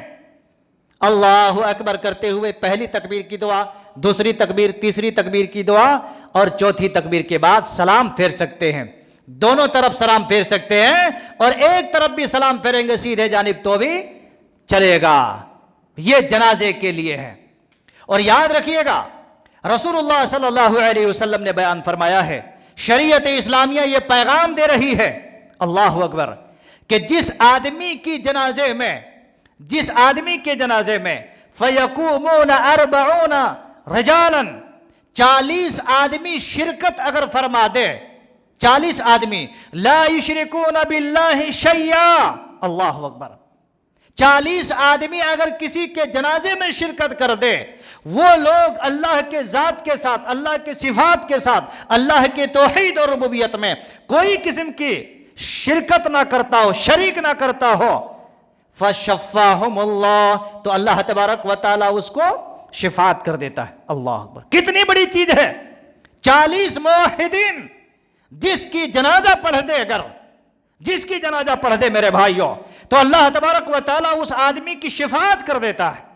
اللہ اکبر کرتے ہوئے پہلی تکبیر کی دعا، دوسری تکبیر، تیسری تکبیر کی دعا اور چوتھی تکبیر کے بعد سلام پھیر سکتے ہیں، دونوں طرف سلام پھیر سکتے ہیں، اور ایک طرف بھی سلام پھیریں گے سیدھے جانب تو بھی چلے گا۔ یہ جنازے کے لیے ہے۔ اور یاد رکھیے گا رسول اللہ صلی اللہ علیہ وسلم نے بیان فرمایا ہے، شریعت اسلامیہ یہ پیغام دے رہی ہے، اللہ اکبر، کہ جس آدمی کے جنازے میں فَيَقُومُونَ 40 رِجَالًا، 40 آدمی شرکت اگر فرما دے، 40 آدمی لا یشرکون باللہ شیئا، اللہ اکبر، 40 آدمی اگر کسی کے جنازے میں شرکت کر دے، وہ لوگ اللہ کے ذات کے ساتھ، اللہ کے صفات کے ساتھ، اللہ کے توحید اور ربوبیت میں کوئی قسم کی شرکت نہ کرتا ہو، شریک نہ کرتا ہو، فَشَفَّاهُمُ اللَّهُ، تو اللہ تبارک و تعالیٰ اس کو شفاعت کر دیتا ہے۔ اللہ اکبر، کتنی بڑی چیز ہے۔ 40 موحدین جس کی جنازہ پڑھ دے، اگر جس کی جنازہ پڑھ دے میرے بھائیوں، تو اللہ تبارک و تعالیٰ اس آدمی کی شفاعت کر دیتا ہے۔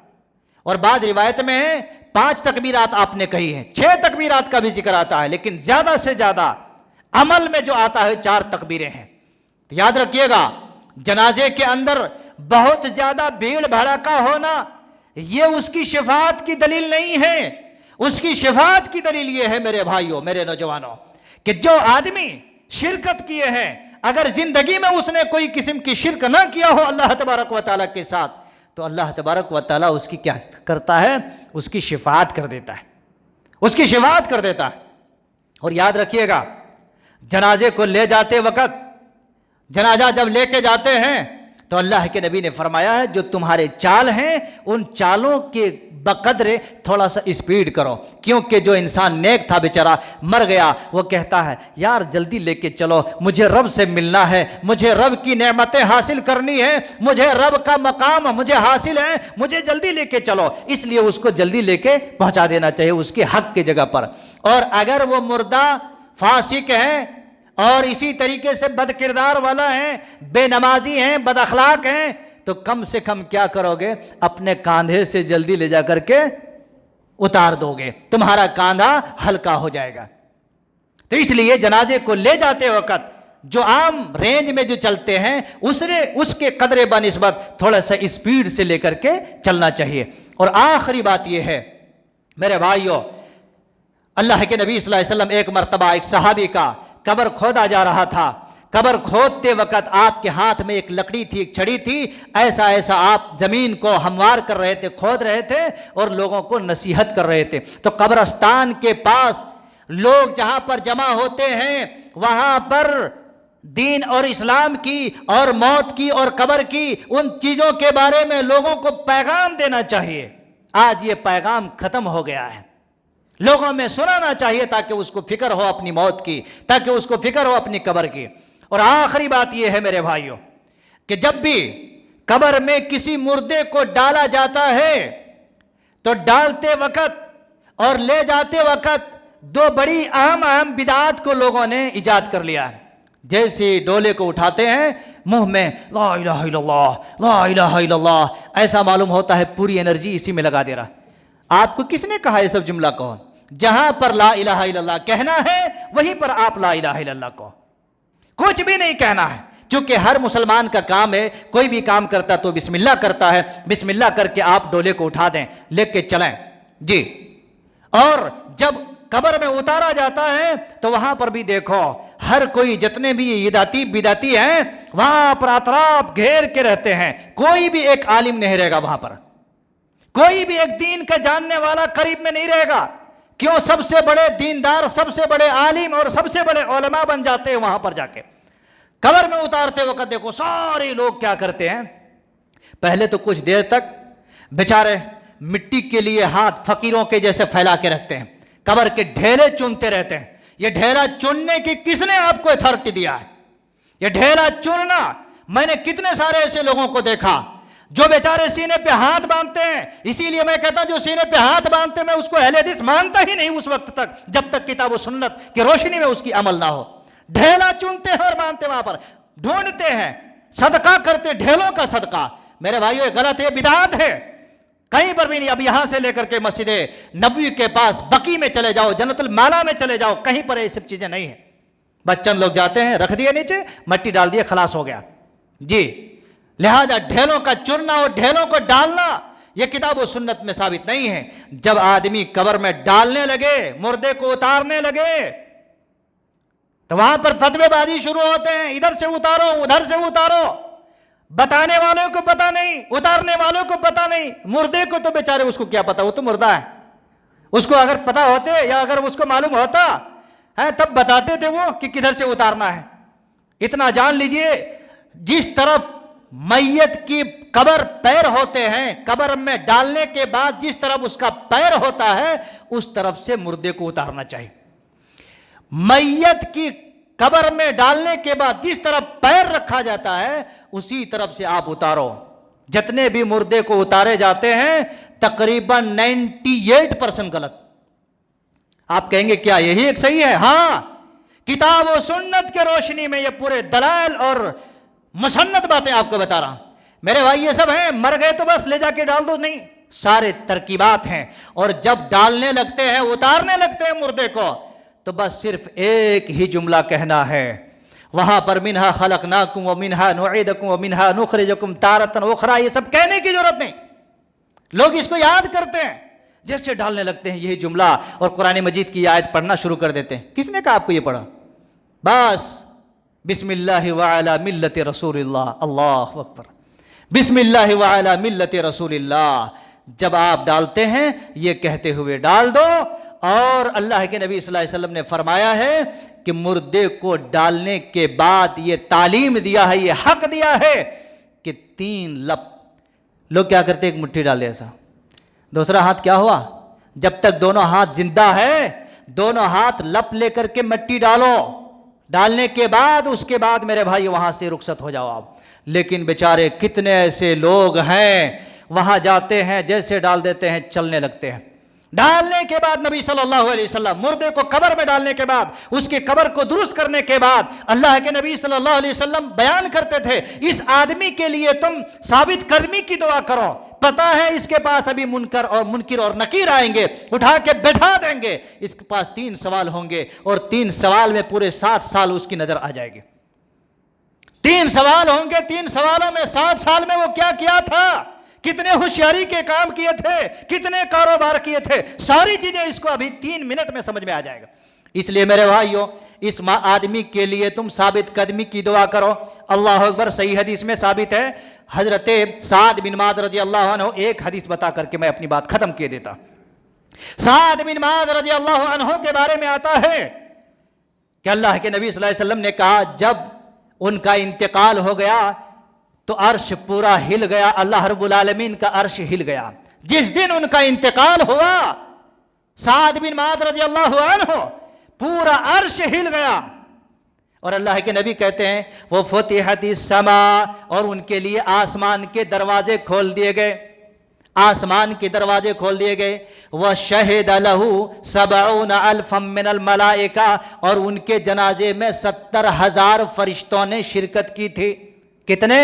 اور بعض روایت میں ہے 5 تکبیرات آپ نے کہی ہیں، 6 تکبیرات کا بھی ذکر آتا ہے، لیکن زیادہ سے زیادہ عمل میں جو آتا ہے 4 تکبیریں ہیں۔ تو یاد رکھیے گا، جنازے کے اندر بہت زیادہ بھیڑ بھڑکا ہونا یہ اس کی شفاعت کی دلیل نہیں ہے۔ اس کی شفاعت کی دلیل یہ ہے میرے بھائیوں، میرے نوجوانوں، کہ جو آدمی شرکت کیے ہیں، اگر زندگی میں اس نے کوئی قسم کی شرک نہ کیا ہو اللہ تبارک و تعالیٰ کے ساتھ، تو اللہ تبارک و تعالیٰ اس کی کیا کرتا ہے؟ اس کی شفاعت کر دیتا ہے، اس کی شفاعت کر دیتا ہے۔ اور یاد رکھیے گا، جنازے کو لے جاتے وقت، جنازہ جب لے کے جاتے ہیں تو اللہ کے نبی نے فرمایا ہے جو تمہارے چال ہیں ان چالوں کے بقدر تھوڑا سا اسپیڈ کرو، کیونکہ جو انسان نیک تھا بیچارہ مر گیا، وہ کہتا ہے یار جلدی لے کے چلو، مجھے رب سے ملنا ہے، مجھے رب کی نعمتیں حاصل کرنی ہے، مجھے رب کا مقام مجھے حاصل ہے، مجھے جلدی لے کے چلو۔ اس لیے اس کو جلدی لے کے پہنچا دینا چاہیے اس کے حق کی جگہ پر۔ اور اگر وہ مردہ فاسق ہیں اور اسی طریقے سے بد کردار والا ہیں، بے نمازی ہیں، بد اخلاق ہیں، تو کم سے کم کیا کرو گے؟ اپنے کاندھے سے جلدی لے جا کر کے اتار دو گے، تمہارا کاندھا ہلکا ہو جائے گا۔ تو اس لیے جنازے کو لے جاتے وقت جو عام رینج میں جو چلتے ہیں اس کے قدرے بنسبت تھوڑا سا اسپیڈ سے لے کر کے چلنا چاہیے۔ اور آخری بات یہ ہے میرے بھائیوں، اللہ کے نبی صلی اللہ علیہ وسلم ایک مرتبہ ایک صحابی کا قبر کھودا جا رہا تھا، قبر کھودتے وقت آپ کے ہاتھ میں ایک لکڑی تھی، ایک چھڑی تھی، ایسا آپ زمین کو ہموار کر رہے تھے، کھود رہے تھے اور لوگوں کو نصیحت کر رہے تھے۔ تو قبرستان کے پاس لوگ جہاں پر جمع ہوتے ہیں وہاں پر دین اور اسلام کی اور موت کی اور قبر کی ان چیزوں کے بارے میں لوگوں کو پیغام دینا چاہیے۔ آج یہ پیغام ختم ہو گیا ہے، لوگوں میں سنانا چاہیے تاکہ اس کو فکر ہو اپنی موت کی، تاکہ اس کو فکر ہو اپنی قبر کی۔ اور آخری بات یہ ہے میرے بھائیوں کہ جب بھی قبر میں کسی مردے کو ڈالا جاتا ہے تو ڈالتے وقت اور لے جاتے وقت 2 بڑی اہم بدعات کو لوگوں نے ایجاد کر لیا ہے۔ جیسے ڈولے کو اٹھاتے ہیں منہ میں لا الہ الا اللہ لا الہ الا اللہ، ایسا معلوم ہوتا ہے پوری انرجی اسی میں لگا دے رہا۔ آپ کو کس نے کہا یہ سب جملہ کہو؟ جہاں پر لا الہ الا اللہ کہنا ہے وہیں پر آپ لا الہ الا اللہ کہو، کچھ بھی نہیں کہنا ہے۔ چونکہ ہر مسلمان کا کام ہے، کوئی بھی کام کرتا تو بسم اللہ کرتا ہے، بسم اللہ کر کے آپ ڈولے کو اٹھا دیں، لے کے چلیں جی۔ اور جب قبر میں اتارا جاتا ہے تو وہاں پر بھی دیکھو ہر کوئی جتنے بھی یہ بدعتی ہیں وہاں پر اطراف گھیر کے رہتے ہیں، کوئی بھی ایک عالم نہیں رہے گا وہاں پر، کوئی بھی ایک دین کا جاننے والا قریب میں نہیں رہے گا۔ کیوں؟ سب سے بڑے دیندار، سب سے بڑے عالم اور سب سے بڑے علماء بن جاتے ہیں وہاں پر جا کے۔ قبر میں اتارتے وقت دیکھو سارے لوگ کیا کرتے ہیں، پہلے تو کچھ دیر تک بیچارے مٹی کے لیے ہاتھ فقیروں کے جیسے پھیلا کے رکھتے ہیں، قبر کے ڈھیلے چنتے رہتے ہیں۔ یہ ڈھیلا چننے کی کس نے آپ کو اتھارٹی دیا ہے؟ یہ ڈھیلا چننا، میں نے کتنے سارے ایسے لوگوں کو دیکھا جو بیچارے سینے پہ ہاتھ باندھتے ہیں۔ اسی لیے میں کہتا ہوں جو سینے پہ ہاتھ باندھتے ہیں میں اس کو اہل حدیث مانتا ہی نہیں اس وقت تک جب تک کتاب و سنت کی روشنی میں اس کی عمل نہ ہو۔ ڈھیلا چنتے ہیں اور مانتے وہاں پر ڈھونڈتے ہیں، صدقہ کرتے ڈھیلوں کا صدقہ۔ میرے بھائیو یہ غلط ہے، بدعت ہے، کہیں پر بھی نہیں۔ اب یہاں سے لے کر کے مسجد نبوی کے پاس بقی میں چلے جاؤ، جنت المالا میں چلے جاؤ، کہیں پر یہ سب چیزیں نہیں ہیں۔ بس چند لوگ جاتے ہیں، رکھ دیے نیچے، مٹی ڈال دیے، خلاص ہو گیا جی۔ لہذا ڈھیلوں کا چننا اور ڈھیلوں کو ڈالنا یہ کتاب و سنت میں ثابت نہیں ہے۔ جب آدمی قبر میں ڈالنے لگے، مردے کو اتارنے لگے، تو وہاں پر فتوے بازی شروع ہوتے ہیں، ادھر سے اتارو ادھر سے اتارو، بتانے والوں کو پتہ نہیں، اتارنے والوں کو پتہ نہیں، مردے کو تو بیچارے اس کو کیا پتا، وہ تو مردہ ہے، اس کو اگر پتہ ہوتے یا اگر اس کو معلوم ہوتا ہے تب بتاتے تھے وہ کہ کدھر سے اتارنا ہے۔ اتنا جان لیجئے جس طرف میت کی قبر پیر ہوتے ہیں، قبر میں ڈالنے کے بعد جس طرف اس کا پیر ہوتا ہے اس طرف سے مردے کو اتارنا چاہیے۔ میت کی قبر میں ڈالنے کے بعد جس طرف پیر رکھا جاتا ہے اسی طرف سے آپ اتارو۔ جتنے بھی مردے کو اتارے جاتے ہیں تقریباً 98% غلط۔ آپ کہیں گے کیا یہی ایک صحیح ہے؟ ہاں، کتاب و سنت کے روشنی میں یہ پورے دلائل اور مسند باتیں آپ کو بتا رہا ہوں۔ میرے بھائی یہ سب ہیں، مر گئے تو بس لے جا کے ڈال دو، نہیں، سارے ترکیبات ہیں، اور جب ڈالنے لگتے ہیں، اتارنے لگتے ہیں مردے کو، تو بس صرف ایک ہی جملہ کہنا ہے، وہاں پر منہا خلقناکم ومنہا نعیدکم ومنہا نخرجکم تارۃ اخری، یہ سب کہنے کی ضرورت نہیں، لوگ اس کو یاد کرتے ہیں، جیسے ڈالنے لگتے ہیں یہی جملہ اور قرآن مجید کی آیت پڑھنا شروع کر دیتے ہیں۔ کس نے کہا آپ کو یہ پڑھا؟ بس بسم اللہ وعلی ملت رسول اللہ، اللہ اکبر، بسم اللہ وعلی ملت رسول اللہ، جب آپ ڈالتے ہیں یہ کہتے ہوئے ڈال دو۔ اور اللہ کے نبی صلی اللہ علیہ وسلم نے فرمایا ہے کہ مردے کو ڈالنے کے بعد یہ تعلیم دیا ہے، یہ حق دیا ہے کہ 3 لپ، لوگ کیا کرتے ایک مٹھی ڈالے ایسا، دوسرا ہاتھ کیا ہوا، جب تک دونوں ہاتھ زندہ ہے دونوں ہاتھ لپ لے کر کے مٹی ڈالو، ڈالنے کے بعد اس کے بعد میرے بھائی وہاں سے رخصت ہو جاؤ آپ۔ لیکن بیچارے کتنے ایسے لوگ ہیں وہاں جاتے ہیں جیسے ڈال دیتے ہیں چلنے لگتے ہیں۔ ڈالنے کے بعد نبی صلی اللہ علیہ وسلم مردے کو قبر میں ڈالنے کے بعد، اس کی قبر کو درست کرنے کے بعد، اللہ کے نبی صلی اللہ علیہ وسلم بیان کرتے تھے اس آدمی کے لیے تم ثابت قدمی کی دعا کرو، پتا ہے اس کے پاس ابھی منکر اور نکیر آئیں گے، اٹھا کے بیٹھا دیں گے، اس کے پاس 3 سوال ہوں گے، اور 3 سوال میں پورے 60 سال اس کی نظر آ جائے گی۔ 3 سوال ہوں گے، 3 سوالوں میں 60 سال میں وہ کیا کیا تھا، کتنے ہوشیاری کے کام کیے تھے، کتنے کاروبار کیے تھے، ساری چیزیں اس کو ابھی 3 منٹ میں سمجھ میں آ جائے گا۔ اس لیے میرے بھائیوں اس آدمی کے لیے تم ثابت قدمی کی دعا کرو۔ اللہ اکبر، صحیح حدیث میں ثابت ہے، حضرت سعد بن معاذ رضی اللہ عنہ، ایک حدیث بتا کر کے میں اپنی بات ختم کیے دیتا۔ سعد بن معاذ رضی اللہ عنہ کے بارے میں آتا ہے کہ اللہ کے نبی صلی اللہ علیہ وسلم نے کہا جب ان کا انتقال ہو گیا تو عرش پورا ہل گیا، اللہ رب العالمین کا عرش ہل گیا۔ جس دن ان کا انتقال ہوا سعد بن معاذ رضی اللہ عنہ، پورا عرش ہل گیا، اور اللہ کے نبی کہتے ہیں وہ فتحت السماء، اور ان کے لیے آسمان کے دروازے کھول دیے گئے، آسمان کے دروازے کھول دیے گئے۔ وَشَهِدَ لَهُ 70,000 مِّنَ الْمَلَائِكَةِ، اور ان کے جنازے میں 70,000 فرشتوں نے شرکت کی تھی۔ کتنے؟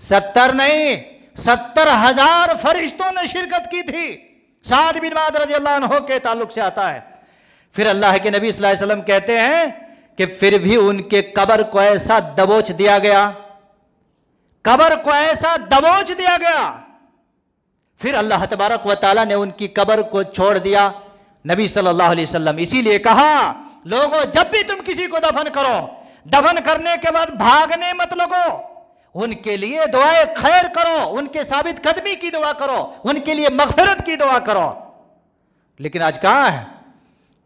70 نہیں، 70,000 فرشتوں نے شرکت کی تھی۔ سعد بن معاذ رضی اللہ عنہ کے تعلق سے آتا ہے۔ پھر اللہ کے نبی صلی اللہ علیہ وسلم کہتے ہیں کہ پھر بھی ان کے قبر کو ایسا دبوچ دیا گیا، قبر کو ایسا دبوچ دیا گیا، پھر اللہ تبارک و تعالیٰ نے ان کی قبر کو چھوڑ دیا۔ نبی صلی اللہ علیہ وسلم اسی لیے کہا لوگوں جب بھی تم کسی کو دفن کرو، دفن کرنے کے بعد بھاگنے مت لگو، ان کے لیے دعائے خیر کرو، ان کے ثابت قدمی کی دعا کرو، ان کے لیے مغفرت کی دعا کرو۔ لیکن آج کہاں ہے؟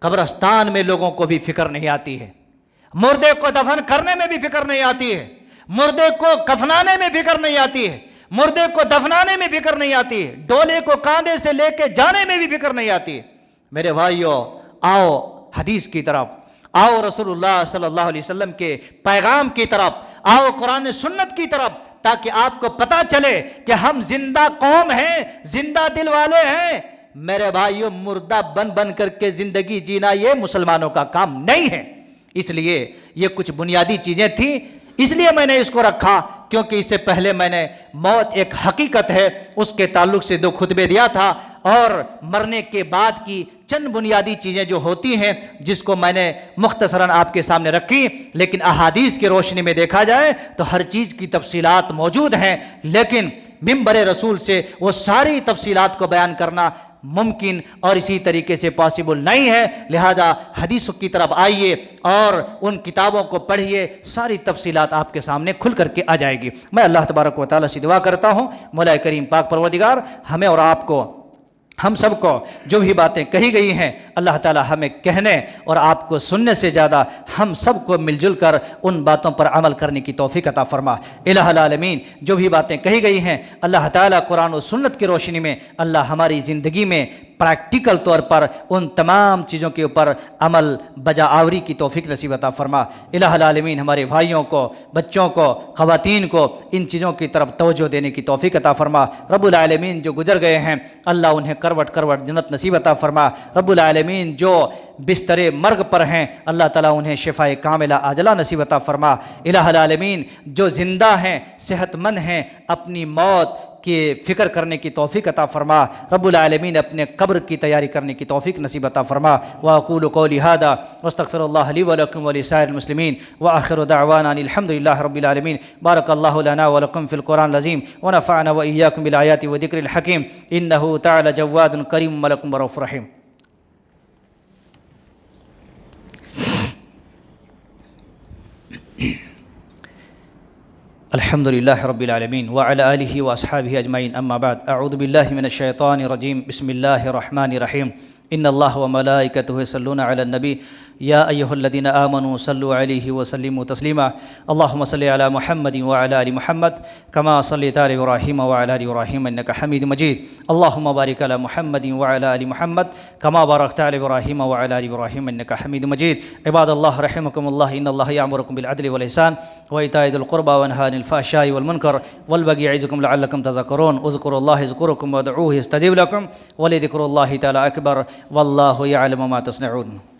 قبرستان میں لوگوں کو بھی فکر نہیں آتی ہے، مردے کو دفن کرنے میں بھی فکر نہیں آتی ہے، مردے کو کفنانے میں فکر نہیں آتی ہے، مردے کو دفنانے میں فکر نہیں آتی ہے، ڈولے کو کاندھے سے لے کے جانے میں بھی فکر نہیں آتی ہے۔ میرے بھائیو آؤ حدیث کی طرف، آؤ رسول اللہ صلی اللہ علیہ وسلم کے پیغام کی طرف، آؤ قرآن سنت کی طرف، تاکہ آپ کو پتا چلے کہ ہم زندہ قوم ہیں، زندہ دل والے ہیں۔ میرے بھائیو مردہ بن بن کر کے زندگی جینا یہ مسلمانوں کا کام نہیں ہے۔ اس لیے یہ کچھ بنیادی چیزیں تھیں، اس لیے میں نے اس کو رکھا، کیونکہ اس سے پہلے میں نے موت ایک حقیقت ہے اس کے تعلق سے 2 خطبے دیا تھا، اور مرنے کے بعد کی چند بنیادی چیزیں جو ہوتی ہیں جس کو میں نے مختصراً آپ کے سامنے رکھی۔ لیکن احادیث کی روشنی میں دیکھا جائے تو ہر چیز کی تفصیلات موجود ہیں، لیکن منبر رسول سے وہ ساری تفصیلات کو بیان کرنا ممکن اور اسی طریقے سے پاسبل نہیں ہے۔ لہذا حدیثوں کی طرف آئیے اور ان کتابوں کو پڑھیے، ساری تفصیلات آپ کے سامنے کھل کر کے آ جائے گی۔ میں اللہ تبارک و تعالیٰ سے دعا کرتا ہوں مولا کریم پاک پروردگار ہمیں اور آپ کو، ہم سب کو جو بھی باتیں کہی گئی ہیں اللہ تعالی ہمیں کہنے اور آپ کو سننے سے زیادہ ہم سب کو مل جل کر ان باتوں پر عمل کرنے کی توفیق عطا فرما۔ الہ العالمین جو بھی باتیں کہی گئی ہیں اللہ تعالی قرآن و سنت کی روشنی میں اللہ ہماری زندگی میں پریکٹیکل طور پر ان تمام چیزوں کے اوپر عمل بجا آوری کی توفیق نصیب عطا فرما۔ الہ العالمین ہمارے بھائیوں کو، بچوں کو، خواتین کو ان چیزوں کی طرف توجہ دینے کی توفیق عطا فرما۔ رب العالمین جو گزر گئے ہیں اللہ انہیں کروٹ کروٹ جنت نصیب عطا فرما۔ رب العالمین جو بستر مرگ پر ہیں اللہ تعالیٰ انہیں شفائے کاملہ عاجلہ نصیب عطا فرما۔ الہ العالمین جو زندہ ہیں، صحت مند ہیں، اپنی موت کی فکر کرنے کی توفیق عطا فرما، رب العالمین اپنے قبر کی تیاری کرنے کی توفیق نصیب عطا فرما۔ واقول قولی ھذا واستغفر اللہ لی ولکم ولسائر المسلمین وآخر دعوانا ان الحمد للہ رب العالمین۔ بارک اللہ لنا ولکم فی القرآن العظیم ونفعنا وإیاکم بالآیات والذکر الحکیم انہ تعالی جواد کریم ملک رؤوف رحیم۔ الحمد للہ رب العالمین وعلی آلہ واصحابہ اجمعین، اما بعد، اعوذ باللہ من الشیطان الرجیم، بسم اللہ الرحمن الرحیم۔ ان اللہ وملائکتہ یصلون علی النبی یا ایہا الذین آمنوا صلوا علیہ وسلموا تسلیما۔ اللہم صل علی محمد وعلی آل محمد کما صلیت علی ابراہیم وعلی آل ابراہیم انک حمید مجید۔ اللہم بارک علی محمد وعلی آل محمد کما بارکت علی ابراہیم وعلی آل ابراہیم انک حمید مجید۔ عباد اللہ رحمکم اللہ، ان اللہ یأمرکم بالعدل والإحسان وإیتاء ذی القربى وینہی عن الفحشاء والمنکر والبغی یعظکم لعلکم تذکرون۔ اذکروا اللہ یذکرکم وادعوہ یستجب لکم ولذکر اللہ تعالی اکبر واللہ یعلم ما تصنعون۔